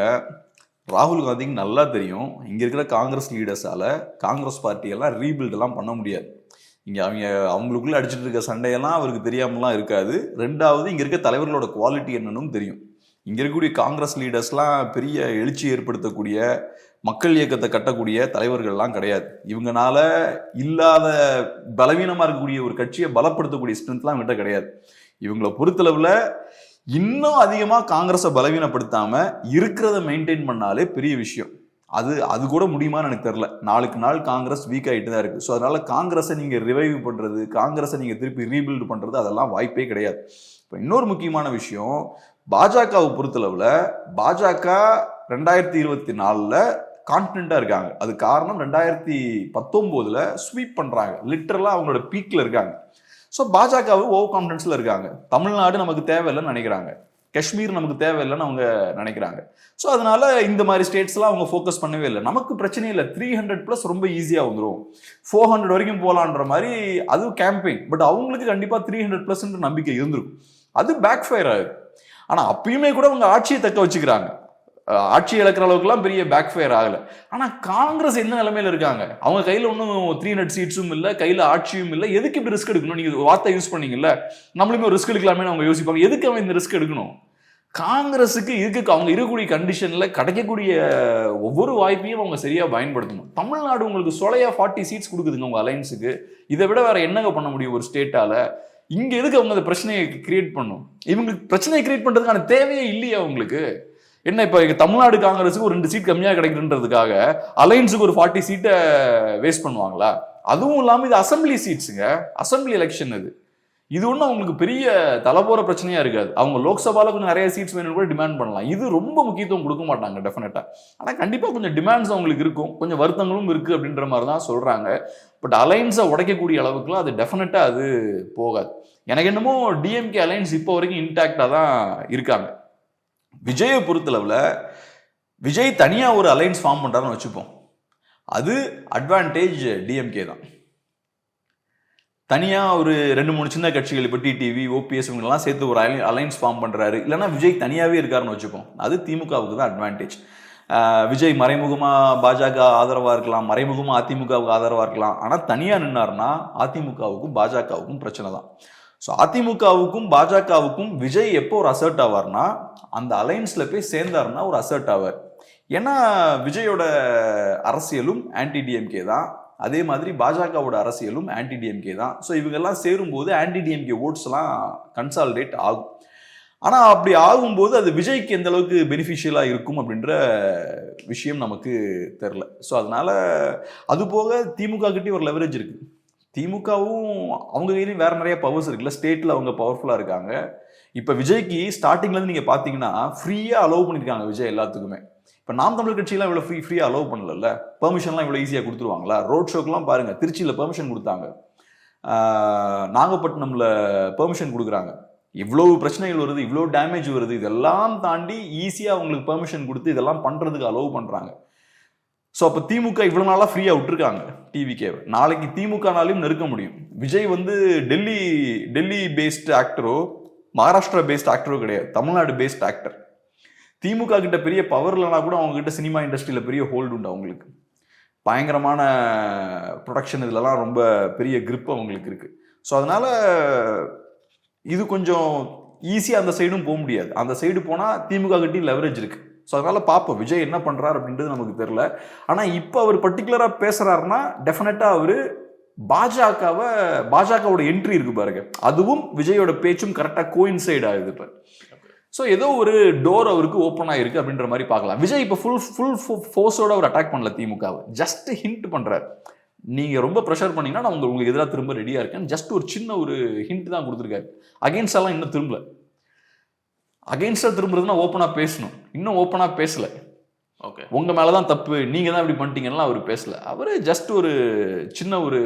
C: ராகுல் காந்திக்கு நல்லா தெரியும் இங்க இருக்கிற காங்கிரஸ் லீடர்ஸால காங்கிரஸ் பார்ட்டியெல்லாம் ரீபில்ட் எல்லாம் பண்ண முடியாது. இங்க அவங்களுக்குள்ள அடிச்சுட்டு இருக்க சண்டையெல்லாம் அவருக்கு தெரியாமலாம் இருக்காது. ரெண்டாவது, இங்க இருக்க தலைவர்களோட குவாலிட்டி என்னன்னு தெரியும். இங்க இருக்கக்கூடிய காங்கிரஸ் லீடர்ஸ்லாம் பெரிய எழுச்சி ஏற்படுத்தக்கூடிய, மக்கள் இயக்கத்தை கட்டக்கூடிய தலைவர்கள்லாம் கிடையாது. இவங்கனால இல்லாத பலவீனமா இருக்கக்கூடிய ஒரு கட்சியை பலப்படுத்தக்கூடிய ஸ்ட்ரென்த்லாம் இவங்ககிட்ட கிடையாது. இவங்களை பொறுத்தளவுல இன்னும் அதிகமா காங்கிரஸை பலவீனப்படுத்தாம இருக்கிறத மெயின்டைன் பண்ணாலே பெரிய விஷயம். அது கூட முடியுமான்னு எனக்கு தெரியல. நாளுக்கு நாள் காங்கிரஸ் வீக் ஆகிட்டு தான் இருக்கு. ஸோ அதனால காங்கிரஸை நீங்க ரிவைவ் பண்றது, காங்கிரஸை நீங்க திருப்பி ரீபில்டு பண்றது, அதெல்லாம் வாய்ப்பே கிடையாது. இப்போ இன்னொரு முக்கியமான விஷயம், பாஜகவை பொறுத்தளவுல பாஜக 2024ல கான்ஃபிடென்ட்டா இருக்காங்க. அது காரணம் 2019ல ஸ்வீப் பண்றாங்க, லிட்டரலா அவங்களோட பீக்ல இருக்காங்க. ஸோ பாஜகவு ஓவர் கான்ஃபிடன்ஸ்ல இருக்காங்க. தமிழ்நாடு நமக்கு தேவையில்லைன்னு நினைக்கிறாங்க, காஷ்மீர் நமக்கு தேவையில்லைன்னு அவங்க நினைக்கிறாங்க. ஸோ அதனால இந்த மாதிரி ஸ்டேட்ஸ்லாம் அவங்க ஃபோக்கஸ் பண்ணவே இல்லை. நமக்கு பிரச்சனை இல்லை, 300+ ரொம்ப ஈஸியாக வந்துடும், 400 வரைக்கும் போகலான்ற மாதிரி அது கேம்பெயின். பட் அவங்களுக்கு கண்டிப்பாக 300+ நம்பிக்கை இருந்திருக்கும். அது பேக் ஃபயர் ஆகுது. ஆனால் அப்பயுமே கூட அவங்க ஆட்சியை தக்க வச்சுக்கிறாங்க.
B: ஆட்சி இழக்கிற அளவுக்குலாம் பெரிய பேக் ஃபயர் ஆகல. ஆனா காங்கிரஸ் எந்த நிலைமையில இருக்காங்க? அவங்க கையில ஒன்றும் 300 சீட்ஸும் இல்லை, கையில ஆட்சியும் இல்லை. எதுக்கு இப்படி ரிஸ்க் எடுக்கணும்? நீங்க வார்த்தை யூஸ் பண்ணீங்கல்ல, நம்மளுமே ஒரு ரிஸ்க் எடுக்கலாமே அவங்க யோசிப்பாங்க. எதுக்கு அவன் இந்த ரிஸ்க் எடுக்கணும்? காங்கிரஸுக்கு இதுக்கு அவங்க இருக்கக்கூடிய கண்டிஷன்ல கிடைக்கக்கூடிய ஒவ்வொரு வாய்ப்பையும் அவங்க சரியா பயன்படுத்தணும். தமிழ்நாடு உங்களுக்கு சொலையா 40 சீட்ஸ் கொடுக்குதுங்க உங்க அலைன்ஸுக்கு. இதை விட வேற என்னங்க பண்ண முடியும் ஒரு ஸ்டேட்டால? இங்க எதுக்கு அவங்க அந்த பிரச்சனையை கிரியேட் பண்ணும்? இவங்களுக்கு பிரச்சனையை கிரியேட் பண்றதுக்கான தேவையே இல்லையா உங்களுக்கு? என்ன இப்ப தமிழ்நாடு காங்கிரஸுக்கு ஒரு 2 சீட் கம்மியா கிடைக்குன்றதுக்காக அலைன்ஸுக்கு ஒரு 40 சீட்டை வேஸ்ட் பண்ணுவாங்களா? அதுவும் இல்லாம இது அசம்பிளி சீட்ஸுங்க, அசம்பிளி எலெக்ஷன். இது ஒன்றும் அவங்களுக்கு பெரிய தலைபோற பிரச்சனையா இருக்காது. அவங்க லோக்சபால கொஞ்சம் நிறைய சீட்ஸ் வேணும்னு கூட டிமாண்ட் பண்ணலாம். இது ரொம்ப முக்கியத்துவம் கொடுக்க மாட்டாங்க டெஃபினட்டா. ஆனா கண்டிப்பா கொஞ்சம் டிமாண்ட்ஸ் அவங்களுக்கு இருக்கும், கொஞ்சம் வருத்தங்களும் இருக்கு அப்படின்ற மாதிரி தான் சொல்றாங்க. பட் அலைன்ஸை உடைக்கக்கூடிய அளவுக்குலாம் அது டெஃபினட்டா அது போகாது. எனக்கு என்னமோ டிஎம்கே அலைன்ஸ் இப்போ வரைக்கும் இன்டாக்டா தான் இருக்காங்க. விஜயை பொறுத்தளவுல விஜய் தனியா ஒரு அலைன்ஸ் ஃபார்ம் பண்றாருன்னு வச்சுப்போம், அது அட்வான்டேஜ் டிஎம்கே தான். தனியா ஒரு 2-3 சின்ன கட்சிகள் இப்போ டிடிவி, ஓபிஎஸ் இவங்கெல்லாம் சேர்த்து ஒரு அலைன்ஸ் ஃபார்ம் பண்றாரு, இல்லைன்னா விஜய் தனியாவே இருக்காருன்னு வச்சுப்போம், அது திமுகவுக்கு தான் அட்வான்டேஜ். விஜய் மறைமுகமா பாஜக ஆதரவா இருக்கலாம், மறைமுகமா அதிமுகவுக்கு ஆதரவா இருக்கலாம். ஆனா தனியா நின்னாருன்னா அதிமுகவுக்கும் பாஜகவுக்கும் பிரச்சனை தான். ஸோ அதிமுகவுக்கும் பாஜகவுக்கும் விஜய் எப்போ ஒரு அசர்ட் ஆவார்னா அந்த அலைன்ஸ்ல போய் சேர்ந்தாருன்னா ஒரு அசர்ட் ஆவார். ஏன்னா விஜயோட அரசியலும் ஆன்டி டிஎம்கே தான், அதே மாதிரி பாஜகவோட அரசியலும் ஆன்டி டிஎம்கே தான். ஸோ இவங்கெல்லாம் சேரும்போது ஆன்டி டிஎம்கே ஓட்ஸ் எல்லாம் கன்சாலிடேட் ஆகும். ஆனால் அப்படி ஆகும்போது அது விஜய்க்கு எந்த அளவுக்கு பெனிஃபிஷியலாக இருக்கும் அப்படின்ற விஷயம் நமக்கு தெரில. ஸோ அதனால அது போக திமுக கிட்டே ஒரு லெவரேஜ் இருக்கு. திமுகவும் அவங்க கையிலையும் வேற நிறைய பவர்ஸ் இருக்குல்ல, ஸ்டேட்ல அவங்க பவர்ஃபுல்லாக இருக்காங்க. இப்போ விஜய்க்கு ஸ்டார்டிங்லேருந்து நீங்கள் பார்த்தீங்கன்னா ஃப்ரீயாக அலோவ் பண்ணியிருக்காங்க விஜய் எல்லாத்துக்குமே. இப்போ நாம் தமிழ் கட்சியெல்லாம் இவ்வளோ ஃப்ரீயாக அலோவ் பண்ணல, பெர்மிஷன்லாம் இவ்வளோ ஈஸியாக கொடுத்துருவாங்களா? ரோட் ஷோக்கெலாம் பாருங்கள், திருச்சியில் பெர்மிஷன் கொடுத்தாங்க, நாகப்பட்டினமில் பெர்மிஷன் கொடுக்குறாங்க. இவ்வளவு பிரச்சனைகள் வருது, இவ்வளோ டேமேஜ் வருது, இதெல்லாம் தாண்டி ஈஸியாக அவங்களுக்கு பெர்மிஷன் கொடுத்து இதெல்லாம் பண்ணுறதுக்கு அலோவ் பண்ணுறாங்க. ஸோ அப்போ திமுக இவ்வளோ நாளாக ஃப்ரீயாக விட்டுருக்காங்க டிவிகேவை. நாளைக்கு திமுகனாலையும் நெருக்க முடியும். விஜய் வந்து டெல்லி பேஸ்டு ஆக்டரோ மகாராஷ்டிரா பேஸ்ட் ஆக்டரோ கிடையாது, தமிழ்நாடு பேஸ்ட் ஆக்டர். திமுக கிட்ட பெரிய பவர் இல்லைனா கூட அவங்க கிட்ட சினிமா இண்டஸ்ட்ரியில பெரிய ஹோல்டு உண்டு. அவங்களுக்கு பயங்கரமான ப்ரொடக்ஷன், இதுலலாம் ரொம்ப பெரிய கிரிப் அவங்களுக்கு இருக்கு. ஸோ அதனால இது கொஞ்சம் ஈஸியாக அந்த சைடும் போக முடியாது. அந்த சைடு போனால் திமுக கிட்டே லெவரேஜ் இருக்கு. ஸோ அதனால பார்ப்போம் விஜய் என்ன பண்றாரு அப்படின்றது நமக்கு தெரியல. ஆனால் இப்போ அவர் பர்டிகுலராக பேசுறாருன்னா டெஃபினட்டா அவரு பாஜகவோட என்ட்ரி இருக்கு பாருங்க, அதுவும் விஜயோட பேச்சும் கரெக்டாக கோயின்சைட் ஆகுது இப்போ. ஸோ ஏதோ ஒரு டோர் அவருக்கு ஓப்பன் ஆகிருக்கு அப்படின்ற மாதிரி பார்க்கலாம். விஜய் இப்போ ஃபுல் ஃபோர்ஸோட அவர் அட்டாக் பண்ணல திமுகவை, ஜஸ்ட் ஹிண்ட் பண்றாரு. நீங்க ரொம்ப ப்ரெஷர் பண்ணீங்கன்னா நான் உங்களுக்கு எதிராக திரும்ப ரெடியா இருக்கேன், ஜஸ்ட் ஒரு சின்ன ஒரு ஹிண்ட் தான் கொடுத்துருக்காரு. அகெயின்ஸ்டாலாம் இன்னும் திரும்பல. அகெயின்ஸ்டா திரும்புறதுன்னா ஓப்பனா பேசணும், இன்னும் ஓப்பனா பேசல. ஓகே, உங்க மேலதான் தப்பு, நீங்க தான் இப்படி பண்ணிட்டீங்கன்னா அவர் பேசல. அவரு ஜஸ்ட் ஒரு சின்ன ஒரு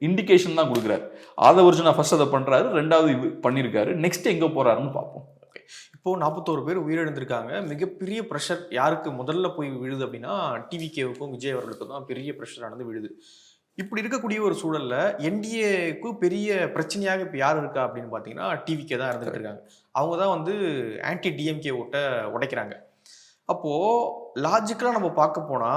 B: இண்டிகேஷன் தான் கொடுக்குறாரு. ஆதவர்ஜுனா ஃபர்ஸ்ட் அதை பண்றாரு, ரெண்டாவது பண்ணியிருக்காரு. நெக்ஸ்ட் எங்க போறாருன்னு பார்ப்போம்.
A: இப்போ 41 பேர் உயிரிழந்திருக்காங்க. மிகப்பெரிய ப்ரெஷர் யாருக்கு முதல்ல போய் விழுது அப்படின்னா டிவிகேவுக்கும் விஜய் அவர்களுக்கும் தான் பெரிய ப்ரெஷர் ஆனது விழுது. இப்படி இருக்கக்கூடிய ஒரு சூழல்ல என்டிஏக்கு பெரிய பிரச்சனையாக இப்போ யார் இருக்கா அப்படின்னு பார்த்தீங்கன்னா டிவிகே தான் இருந்துகிட்டு இருக்காங்க. அவங்க தான் வந்து ஆன்டி டிஎம்கே ஓட்டை உடைக்கிறாங்க. அப்போ லாஜிக்கலா நம்ம பார்க்க போனா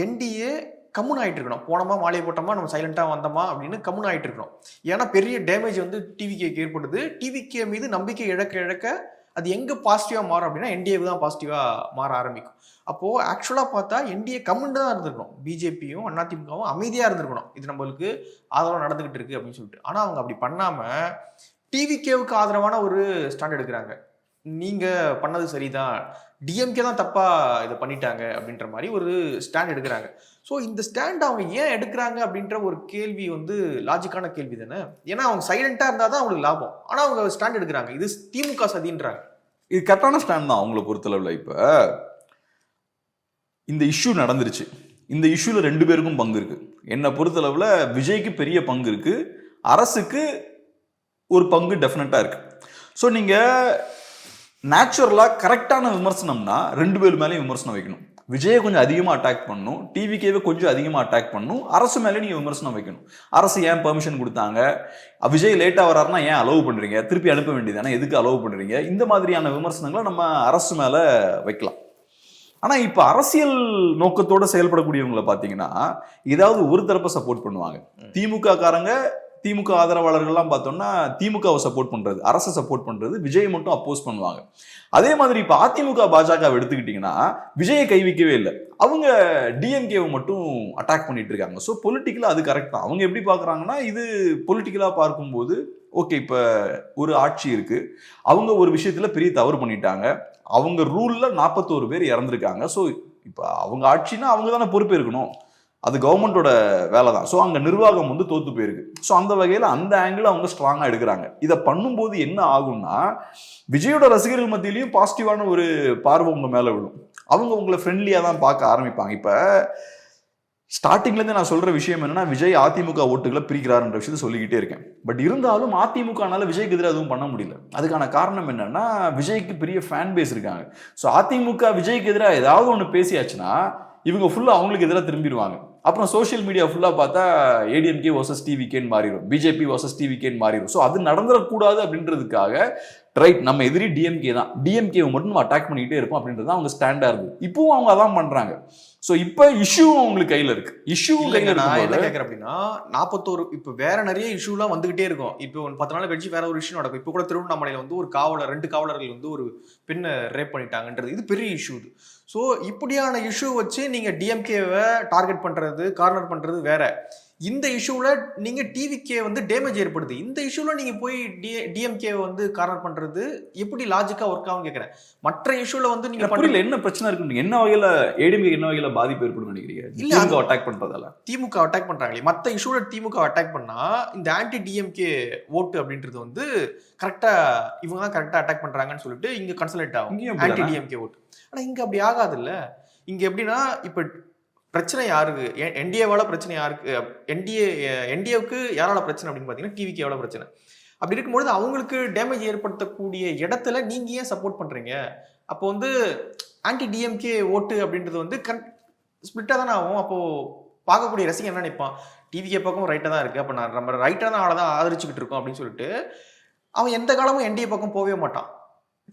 A: என்டிஏ கம்முன்னு ஆகிட்டு இருக்கணும். போனோமா மாலையை போட்டோமா நம்ம சைலண்டாக வந்தோமா அப்படின்னு கம்முன்னு ஆகிட்டு இருக்கணும். ஏன்னா பெரிய டேமேஜ் வந்து டிவிகேக்கு ஏற்படுது. டிவிகே மீது நம்பிக்கை இழக்க அது எங்கே பாசிட்டிவாக மாறும் அப்படின்னா என்டிஏக்கு தான் பாசிட்டிவாக மாற ஆரம்பிக்கும். அப்போது ஆக்சுவலாக பார்த்தா என்டிஏ கம்முன்னு தான் இருந்திருக்கணும், பிஜேபியும் அதிமுகவும் அமைதியாக இருந்திருக்கணும், இது நம்மளுக்கு ஆதரவாக நடந்துகிட்டு இருக்கு அப்படின்னு சொல்லிட்டு. ஆனால் அவங்க அப்படி பண்ணாமல் டிவிகேவுக்கு ஆதரவான ஒரு ஸ்டாண்ட் எடுக்கிறாங்க. நீங்கள் பண்ணது சரிதான், டிஎம்கே தான் தப்பாக இதை பண்ணிட்டாங்க அப்படின்ற மாதிரி ஒரு ஸ்டாண்ட் எடுக்கிறாங்க. ஸோ இந்த ஸ்டாண்ட் அவங்க ஏன் எடுக்கிறாங்க அப்படின்ற ஒரு கேள்வி வந்து லாஜிக்கான கேள்வி தானே. ஏன்னா அவங்க சைலண்டாக இருந்தால் தான் அவங்களுக்கு லாபம். ஆனால் அவங்க ஸ்டாண்ட் எடுக்கிறாங்க, இது திமுக சதின்றாங்க.
C: இது கரெக்டான ஸ்டாண்ட் தான் அவங்கள பொறுத்தளவில். இப்போ இந்த இஷ்யூ நடந்துருச்சு, இந்த இஷ்யூவில் 2 பேருக்கும் பங்கு இருக்கு. என்னை பொறுத்தளவில் விஜய்க்கு பெரிய பங்கு இருக்கு, அரசுக்கு ஒரு பங்கு டெஃபினட்டாக இருக்கு. ஸோ நீங்கள் நேச்சுரலாக கரெக்டான விமர்சனம்னா 2 பேர் மேலேயும் விமர்சனம் வைக்கணும். விஜயை கொஞ்சம் அதிகமாக அட்டாக் பண்ணணும், டிவிகேவை கொஞ்சம் அதிகமாக அட்டாக் பண்ணணும், அரசு மேலே நீங்கள் விமர்சனம் வைக்கணும். அரசு ஏன் பெர்மிஷன் கொடுத்தாங்க, விஜய் லேட்டாக வர்றாருன்னா ஏன் அலோவ் பண்ணுறீங்க, திருப்பி அனுப்ப வேண்டியதானே, எதுக்கு அலோவ் பண்ணுறீங்க, இந்த மாதிரியான விமர்சனங்களை நம்ம அரசு மேலே வைக்கலாம். ஆனா இப்ப அரசியல் நோக்கத்தோட செயல்படக்கூடியவங்களை பாத்தீங்கன்னா ஏதாவது ஒரு தரப்பை சப்போர்ட் பண்ணுவாங்க. திமுக காரங்க, திமுக ஆதரவாளர்கள்லாம் பார்த்தோம்னா திமுகவை சப்போர்ட் பண்றது, அரசை சப்போர்ட் பண்றது, விஜயை மட்டும் அப்போஸ் பண்ணுவாங்க. அதே மாதிரி இப்ப அதிமுக பாஜக எடுத்துக்கிட்டீங்கன்னா விஜயை கை வைக்கவே இல்லை, அவங்க டிஎம்கேவை மட்டும் அட்டாக் பண்ணிட்டு இருக்காங்க. ஸோ பொலிட்டிக்கலா அது கரெக்ட் தான். அவங்க எப்படி பாக்குறாங்கன்னா, இது பொலிட்டிக்கலா பார்க்கும்போது ஓகே, இப்ப ஒரு ஆட்சி இருக்கு, அவங்க ஒரு விஷயத்துல பெரிய தவறு பண்ணிட்டாங்க, அவங்க ரூல்ல 41 பேர் இறந்துருக்காங்க. ஸோ இப்ப அவங்க ஆட்சின்னா அவங்க தானே பொறுப்பு இருக்கணும், அது கவர்மெண்டோட வேலை தான். ஸோ அங்கே நிர்வாகம் வந்து தோத்து போயிருக்கு. ஸோ அந்த வகையில் அந்த ஆங்கிள் அவங்க ஸ்ட்ராங்காக எடுக்கிறாங்க. இதை பண்ணும்போது என்ன ஆகும்னா, விஜயோட ரசிகர்கள் மத்தியிலையும் பாசிட்டிவான ஒரு பார்வை உங்க மேலே விடும். அவங்க உங்களை ஃப்ரெண்ட்லியாக தான் பார்க்க ஆரம்பிப்பாங்க. இப்போ ஸ்டார்டிங்லேருந்து நான் சொல்கிற விஷயம் என்னன்னா, விஜய் அதிமுக ஓட்டுகளை பிரிக்கிறாருன்ற விஷயத்தை சொல்லிக்கிட்டே இருக்கேன். பட் இருந்தாலும் அதிமுகனால விஜய்க்கு எதிராக எதுவும் பண்ண முடியல. அதுக்கான காரணம் என்னன்னா, விஜய்க்கு பெரிய ஃபேன் பேஸ் இருக்காங்க. ஸோ அதிமுக விஜய்க்கு எதிராக ஏதாவது ஒன்று பேசியாச்சுன்னா இவங்க ஃபுல்லா அவங்களுக்கு எதிராக திரும்பிடுவாங்க. அப்புறம் சோஷியல் மீடியா ஃபுல்லா பார்த்தா ஏடிஎம்கே வர்சஸ் டிவிகேன்னு மாறிடும், பிஜேபி வர்சஸ் டிவிகேன்னு மாறிடும். ஸோ அது நடந்துடக்கூடாது அப்படின்றதுக்காக ரைட், நம்ம எதிரி டிஎம்கே தான், டிஎம்கேவை மட்டும் நம்ம அட்டாக் பண்ணிக்கிட்டே இருப்போம் அப்படின்றது அவங்க ஸ்டாண்டா இருக்கு. இப்பவும் அவங்க அதான் பண்றாங்க. ஸோ இப்போ இஷ்யூவும் அவங்களுக்கு கையில இருக்கு. இஷ்யூவும் கையில இருக்கு.
A: நான் என்ன கேட்கறேன் அப்படின்னா, 41 இப்போ வேற நிறைய இஷ்யூலாம் வந்துகிட்டே இருக்கும். இப்போ 10 நாள் கழிச்சு வேற ஒரு இஷ்யூ நடக்கும். இப்போ கூட திருவண்ணாமலையில வந்து ஒரு காவலர், 2 காவலர்கள் வந்து ஒரு பெண்ணை ரேப் பண்ணிட்டாங்கன்றது இது பெரிய இஷ்யூ. ஸோ இப்படியான இஷ்யூ வச்சு நீங்க டிஎம்கேவை டார்கெட் பண்றது, கார்னர் பண்றது வேற. இந்த இஷ்யூல நீங்க டிவிகே வந்து டேமேஜ் ஏற்படுது, இந்த இஷ்யூல நீங்க போய் டிஎம்கே வந்து கார்னர் பண்றது எப்படி லாஜிக்கா ஒர்க் ஆகும் கேக்குறேன். மற்ற இஷ்யூல வந்து நீங்க
C: புரியல என்ன பிரச்சனை இருக்கு, என்ன வகையில ஏடிஎம்கே என்ன வகையில பாதிப்பு ஏற்படும் நினைக்கிறீங்க? இல்ல அட்டாக் பண்றதால திமுக
A: அட்டாக் பண்றாங்களே, மத்த இஷ்யூல திமுக அட்டாக் பண்ணா இந்த ஆன்டி டிஎம்கே ஓட்டு அப்படின்றது வந்து கரெக்டா இவங்க தான் கரெக்டா அட்டாக் பண்றாங்கன்னு சொல்லிட்டு இங்க கன்சல்ட் ஆகும் ஆன்டி டிஎம்கே ஓட்டு. ஆனா இங்க அப்படி ஆகாது இல்ல. இங்க எப்படின்னா, இப்ப பிரச்சனை யாருக்கு, என்டிஏவால பிரச்சனை யாருக்கு, என்டிஏவுக்கு யாரால பிரச்சனை அப்படின்னு பார்த்தீங்கன்னா டிவிகேவால பிரச்சனை. அப்படி இருக்கும்பொழுது அவங்களுக்கு டேமேஜ் ஏற்படுத்தக்கூடிய இடத்துல நீங்க ஏன் சப்போர்ட் பண்றீங்க? அப்போ வந்து ஆன்டி டிஎம்கே ஓட்டு அப்படின்றது வந்து ஸ்பிளிட்டா தானே ஆகும். அப்போ பார்க்கக்கூடிய ரசிகன் என்ன நினைப்பான், டிவிகே பக்கம் ரைட்டா தான் இருக்கு, அப்போ நம்ம ரைட்டான ஆளை தான் ஆதரிச்சுக்கிட்டு இருக்கோம் அப்படின்னு சொல்லிட்டு அவன் எந்த காலமும் என்டிஏ பக்கம் போகவே மாட்டான்.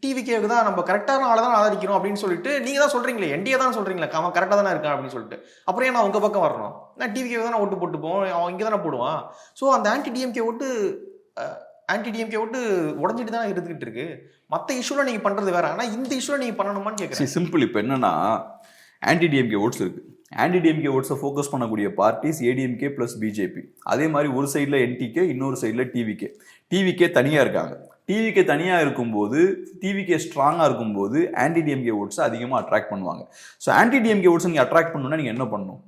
A: டிவிகேவுக்கு தான் நம்ம கரெக்டான ஆளை தான் ஆதரிக்கணும் அப்படின்னு சொல்லிட்டு நீங்க தான் சொல்றீங்களே, என்டிஏ தான் சொல்றீங்களா அவன் கரெக்டாக தானே இருக்கான் அப்படின்னு சொல்லிட்டு, அப்புறம் ஏன் நான் உங்க பக்கம் வரணும்? நான் டிவிகே தானே ஓட்டு போட்டு போவோம், அவன் இங்கே தானே போடுவான். ஸோ அந்த ஆன்டி டிஎம்கே ஓட்டு உடஞ்சிட்டு தானே இருந்துகிட்டு இருக்கு. மற்ற இஷ்யூல நீங்க பண்றது வேற, ஆனா இந்த இஷ்யூல நீங்க பண்ணணுமான்னு கேட்குறேன்.
C: சிம்பிள். இப்போ என்னன்னா, ஆன்டி டிஎம்கே ஓட்ஸ் இருக்கு. ஆன்டி டிஎம்கே ஓட்ஸை ஃபோக்கஸ் பண்ணக்கூடிய பார்ட்டிஸ் ஏடிஎம்கே ப்ளஸ் பிஜேபி. அதே மாதிரி ஒரு சைடில் என்டிகே, இன்னொரு சைடில் டிவிகே. டிவிகே தனியாக இருக்காங்க. டிவிகே தனியாக இருக்கும்போது, டிவிகே ஸ்ட்ராங்காக இருக்கும்போது ஆன்டி டிஎம்கே ஓட்ஸை அதிகமாக அட்ராக்ட் பண்ணுவாங்க. ஸோ ஆன்டி டிஎம்கே ஓட்ஸை நீங்கள் அட்ராக்ட் பண்ணணும்னா நீங்கள் என்ன பண்ணணும்?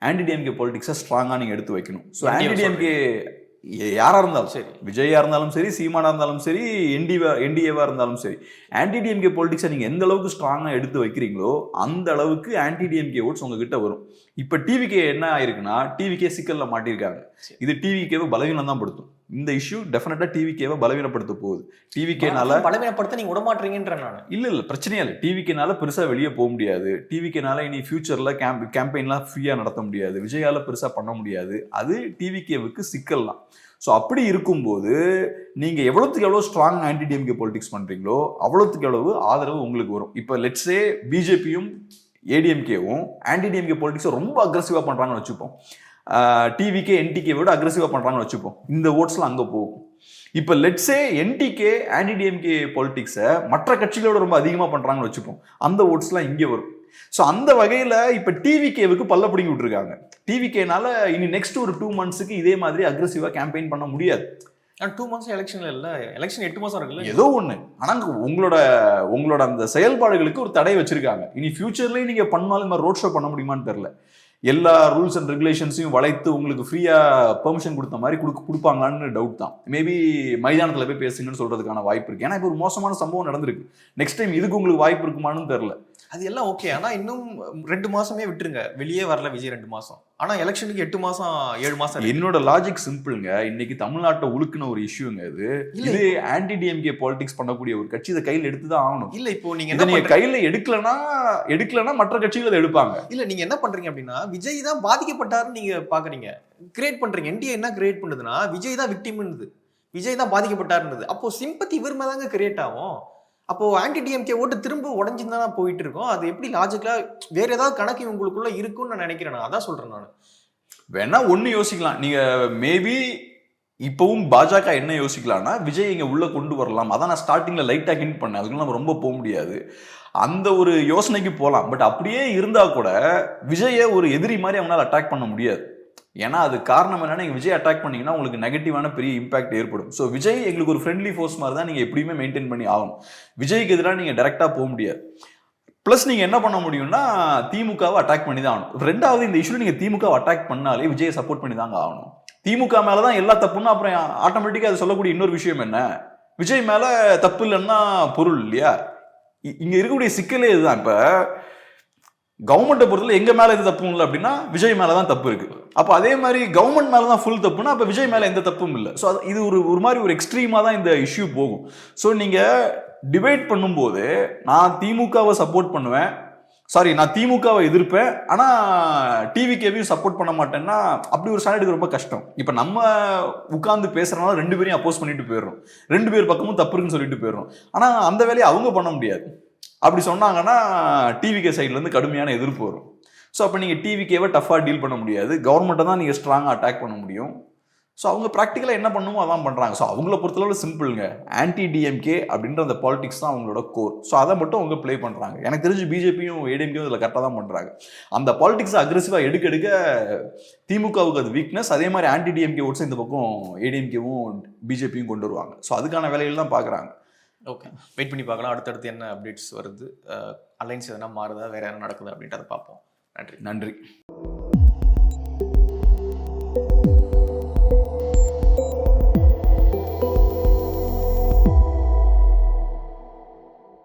C: ஆன்டி டிஎம்கே பாலிடிக்ஸை ஸ்ட்ராங்காக நீங்கள் எடுத்து வைக்கணும். ஸோ ஆன்டி டிஎம்கே யாராக இருந்தாலும் சரி, விஜயா இருந்தாலும் சரி, சீமானா இருந்தாலும் சரி, என்டிஏவா இருந்தாலும் சரி, ஆன்டி டிஎம்கே பாலிடிக்ஸை நீங்கள் எந்த அளவுக்கு ஸ்ட்ராங்காக எடுத்து வைக்கிறீங்களோ அந்த அளவுக்கு ஆன்டி டிஎம்கே ஓட்ஸ் உங்ககிட்ட வரும். இப்போ டிவிகே என்ன ஆயிருக்குன்னா, டிவிகே சிக்கல்ல மாட்டிருக்காங்க. இது டிவிகேவை பலவீனம் தான் படுத்தும். இந்த இஷ்யூ டெஃபினட்டா டிவிகேவை பலவீனப்படுத்த போகுது. டிவிகேனால
A: பலவீனப்படுத்த நீங்க விட மாட்டீங்கன்ற நான்
C: இல்ல பிரச்சனையே இல்லை. டிவிகேனால பெருசா வெளியே போக முடியாது. டிவிகேனால இனி ஃபியூச்சர்ல கேம்பெயின்லாம் ஃப்ரீயா நடத்த முடியாது. விஜயால பெருசா பண்ண முடியாது. அது டிவிகேவுக்கு சிக்கல் தான். ஸோ அப்படி இருக்கும்போது நீங்க எவ்வளவுக்கு எவ்வளவு ஸ்ட்ராங் ஆன்டி டிஎம்கே பாலிடிக்ஸ் பண்றீங்களோ அவ்வளவுக்கு எவ்வளவு ஆதரவு உங்களுக்கு வரும். இப்போ லெட்ஸே பிஜேபியும் ஏடிஎம்கேவும் ஆன்டி டிஎம்கே பாலிடிக்ஸை ரொம்ப அக்ரெசிவா பண்றாங்கன்னு வச்சுப்போம். டிவிகே என்டிகே விட அக்ரெசிவா பண்றாங்கன்னு வச்சுப்போம். இந்த ஓட்ஸ்லாம் அங்க போகும். இப்ப லெட்ஸே என்டிகே ஆன்டி டிஎம்கே பாலிடிக்ஸை மற்ற கட்சிகளோட ரொம்ப அதிகமா பண்றாங்கன்னு வச்சுப்போம். அந்த ஓட்ஸ்லாம் இங்கே வரும். ஸோ அந்த வகையில இப்ப டிவிகேவுக்கு பல்ல பிடிங்கி விட்டுருக்காங்க. டிவிகேனால இனி நெக்ஸ்ட் ஒரு 2 monthsக்கு இதே மாதிரி அக்ரெசிவா கேம்பெயின் பண்ண முடியாது.
A: 2 months எலெக்ஷன்ல இல்ல, எலெக்ஷன் 8 மாசம் இருக்குல்ல,
C: ஏதோ ஒண்ணு. ஆனா உங்களோட அந்த செயல்பாடுகளுக்கு ஒரு தடை வச்சிருக்காங்க. இனி ஃபியூச்சர்லயும் நீங்க பண்ணாலும் ரோட் ஷோ பண்ண முடியுமான்னு தெரியல. எல்லா ரூல்ஸ் அண்ட் ரெகுலேஷன்ஸையும் வளைத்து உங்களுக்கு ஃப்ரீயா பெர்மிஷன் கொடுத்த மாதிரி கொடுப்பாங்களான்னு டவுட் தான். மேபி மைதானத்துல போய் பேசுங்கன்னு சொல்றதுக்கான வாய்ப்பு இருக்கு. ஏன்னா இப்போ ஒரு மோசமான சம்பவம் நடந்திருக்கு. நெக்ஸ்ட் டைம் இதுக்கு உங்களுக்கு வாய்ப்பு இருக்குமான்னு தெரியல.
A: அது எல்லாம் ஓகே. ஆனா இன்னும் 2 மாசமே விட்டுருங்க, வெளியே வரல விஜய் 2 மாசம். ஆனா எலெக்ஷனுக்கு 8 மாசம் 7 மாசம்.
C: என்னோட லாஜிக் சிம்பிள்ங்க. இன்னைக்கு தமிழ்நாட்டை உழுக்குன ஒரு இஷ்யூங்க இது ஆன்டி டிஎம்கே பாலிடிக்ஸ் பண்ணக்கூடிய ஒரு கட்சி இதை கையில் எடுத்துதான் ஆகணும்.
A: இல்ல இப்போ நீங்க
C: கையில எடுக்கலன்னா மற்ற கட்சிகள் அதை எடுப்பாங்க.
A: இல்ல நீங்க என்ன பண்றீங்க அப்படின்னா, விஜய் தான் பாதிக்கப்பட்டாருன்னு நீங்க பாக்குறீங்க, கிரியேட் பண்றீங்க. என்டிஏ என்ன கிரியேட் பண்ணுதுன்னா, விஜய் தான் விக்டிம்னு, விஜய் தான் பாதிக்கப்பட்டாருன்றது. அப்போ சிம்பத்தி இவர் மேதாங்க கிரியேட் ஆகும். அப்போ ஆன்டி டிஎம்கே ஓட்டு திரும்ப உடஞ்சுன்னு தானே போயிட்டு இருக்கோம். அது எப்படி லாஜிக்கலா வேற ஏதாவது கணக்கு இவங்களுக்குள்ள இருக்குன்னு நான் நினைக்கிறேன். நான் அதான் சொல்றேன் நான்.
C: வேணா ஒண்ணு யோசிக்கலாம். நீங்க மேபி இப்பவும் பாஜக என்ன யோசிக்கலாம்னா விஜய் இங்க உள்ள கொண்டு வரலாம். அதான் நான் ஸ்டார்டிங்ல லைட்டா ஹிண்ட் பண்ணேன். அதுக்குள்ள நம்ம ரொம்ப போக முடியாது. அந்த ஒரு யோசனைக்கு போகலாம். பட் அப்படியே இருந்தா கூட விஜயை ஒரு எதிரி மாதிரி அவங்களால அட்டாக் பண்ண முடியாது. ஏன்னா அது காரணம் என்னன்னா, நீங்க விஜய் அட்டாக் பண்ணீங்கன்னா உங்களுக்கு நெகட்டிவான பெரிய இம்பாக்ட் ஏற்படும். ஸோ விஜய் எங்களுக்கு ஒரு ஃப்ரெண்ட்லி ஃபோர்ஸ் மாதிரி தான் நீங்க எப்படியுமே மெயின்டைன் பண்ணி ஆகணும். விஜய்க்கு எதிராக நீங்க டைரக்டா போக முடியாது. பிளஸ் நீங்க என்ன பண்ண முடியும்னா திமுகவை அட்டாக் பண்ணி தான் ஆகணும். ரெண்டாவது இந்த இஷ்யூல நீங்க திமுகவை அட்டாக் பண்ணாலே விஜயை சப்போர்ட் பண்ணி தாங்க ஆகணும். திமுக மேலதான் எல்லா தப்புன்னா அப்புறம் ஆட்டோமேட்டிக்கா அது சொல்லக்கூடிய இன்னொரு விஷயம் என்ன, விஜய் மேல தப்பு இல்லைன்னா பொருள் இல்லையா? இங்க இருக்கக்கூடிய சிக்கலே இதுதான். இப்ப கவர்மெண்ட்டை பொறுத்தவரை எங்க மேல எது தப்பும் இல்லை அப்படின்னா விஜய் மேலதான் தப்பு இருக்கு. அப்போ அதே மாதிரி கவர்மெண்ட் மேலதான் ஃபுல் தப்புன்னா அப்ப விஜய் மேல எந்த தப்பும் இல்லை. ஸோ இது ஒரு மாதிரி ஒரு எக்ஸ்ட்ரீமா தான் இந்த இஷ்யூ போகும். ஸோ நீங்க டிபேட் பண்ணும்போது நான் திமுகவை சப்போர்ட் பண்ணுவேன், சாரி நான் திமுகவை எதிர்ப்பேன், ஆனா டிவிகேவையும் சப்போர்ட் பண்ண மாட்டேன்னா அப்படி ஒரு ஸ்டாண்டர்டுக்கு ரொம்ப கஷ்டம். இப்ப நம்ம உட்கார்ந்து பேசுறதுனால ரெண்டு பேரையும் அப்போஸ் பண்ணிட்டு போயிடுறோம், ரெண்டு பேர் பக்கமும் தப்பு இருக்குன்னு சொல்லிட்டு போயிடுறோம். ஆனா அந்த வேலையை அவங்க பண்ண முடியாது. அப்படி சொன்னாங்கன்னா டிவிகே சைட்ல இருந்து கடுமையான எதிர்ப்பு வரும். ஸோ அப்போ நீங்கள் டிவிகேவை டஃபாக டீல் பண்ண முடியாது, கவர்மெண்ட்டை தான் நீங்கள் ஸ்ட்ராங்காக அட்டாக் பண்ண முடியும். ஸோ அவங்க ப்ராக்டிக்கலாக என்ன பண்ணுமோ அதான் பண்ணுறாங்க. ஸோ அவங்கள பொறுத்தளவு சிம்பிளுங்க, ஆன்டி டிஎம்கே அப்படின்ற அந்த பாலிடிக்ஸ் தான் அவங்களோட கோர். ஸோ அதை மட்டும் அவங்க ப்ளே பண்ணுறாங்க. எனக்கு தெரிஞ்சு பிஜேபியும் ஏடிஎம்கேயும் இதில் கரெக்டாக தான் பண்ணுறாங்க. அந்த பாலிடிக்ஸை அக்ரெசிவாக எடுக்க திமுகவுக்கு அது வீக்னஸ். அதே மாதிரி ஆன்டி டிஎம்கே ஓட்ஸ் இந்த பக்கம் ஏடிஎம்கேவும் பிஜேபியும் கொண்டு வருவாங்க. ஸோ அதுக்கான வேலைகள் தான் பார்க்குறாங்க.
A: ஓகே, வெயிட் பண்ணி பார்க்கலாம் அடுத்தடுத்து என்ன அப்டேட்ஸ் வருது, அலைன்ஸ் எதனா மாறுதா, வேற என்ன நடக்குது அப்படின்றத பார்ப்போம். நன்றி.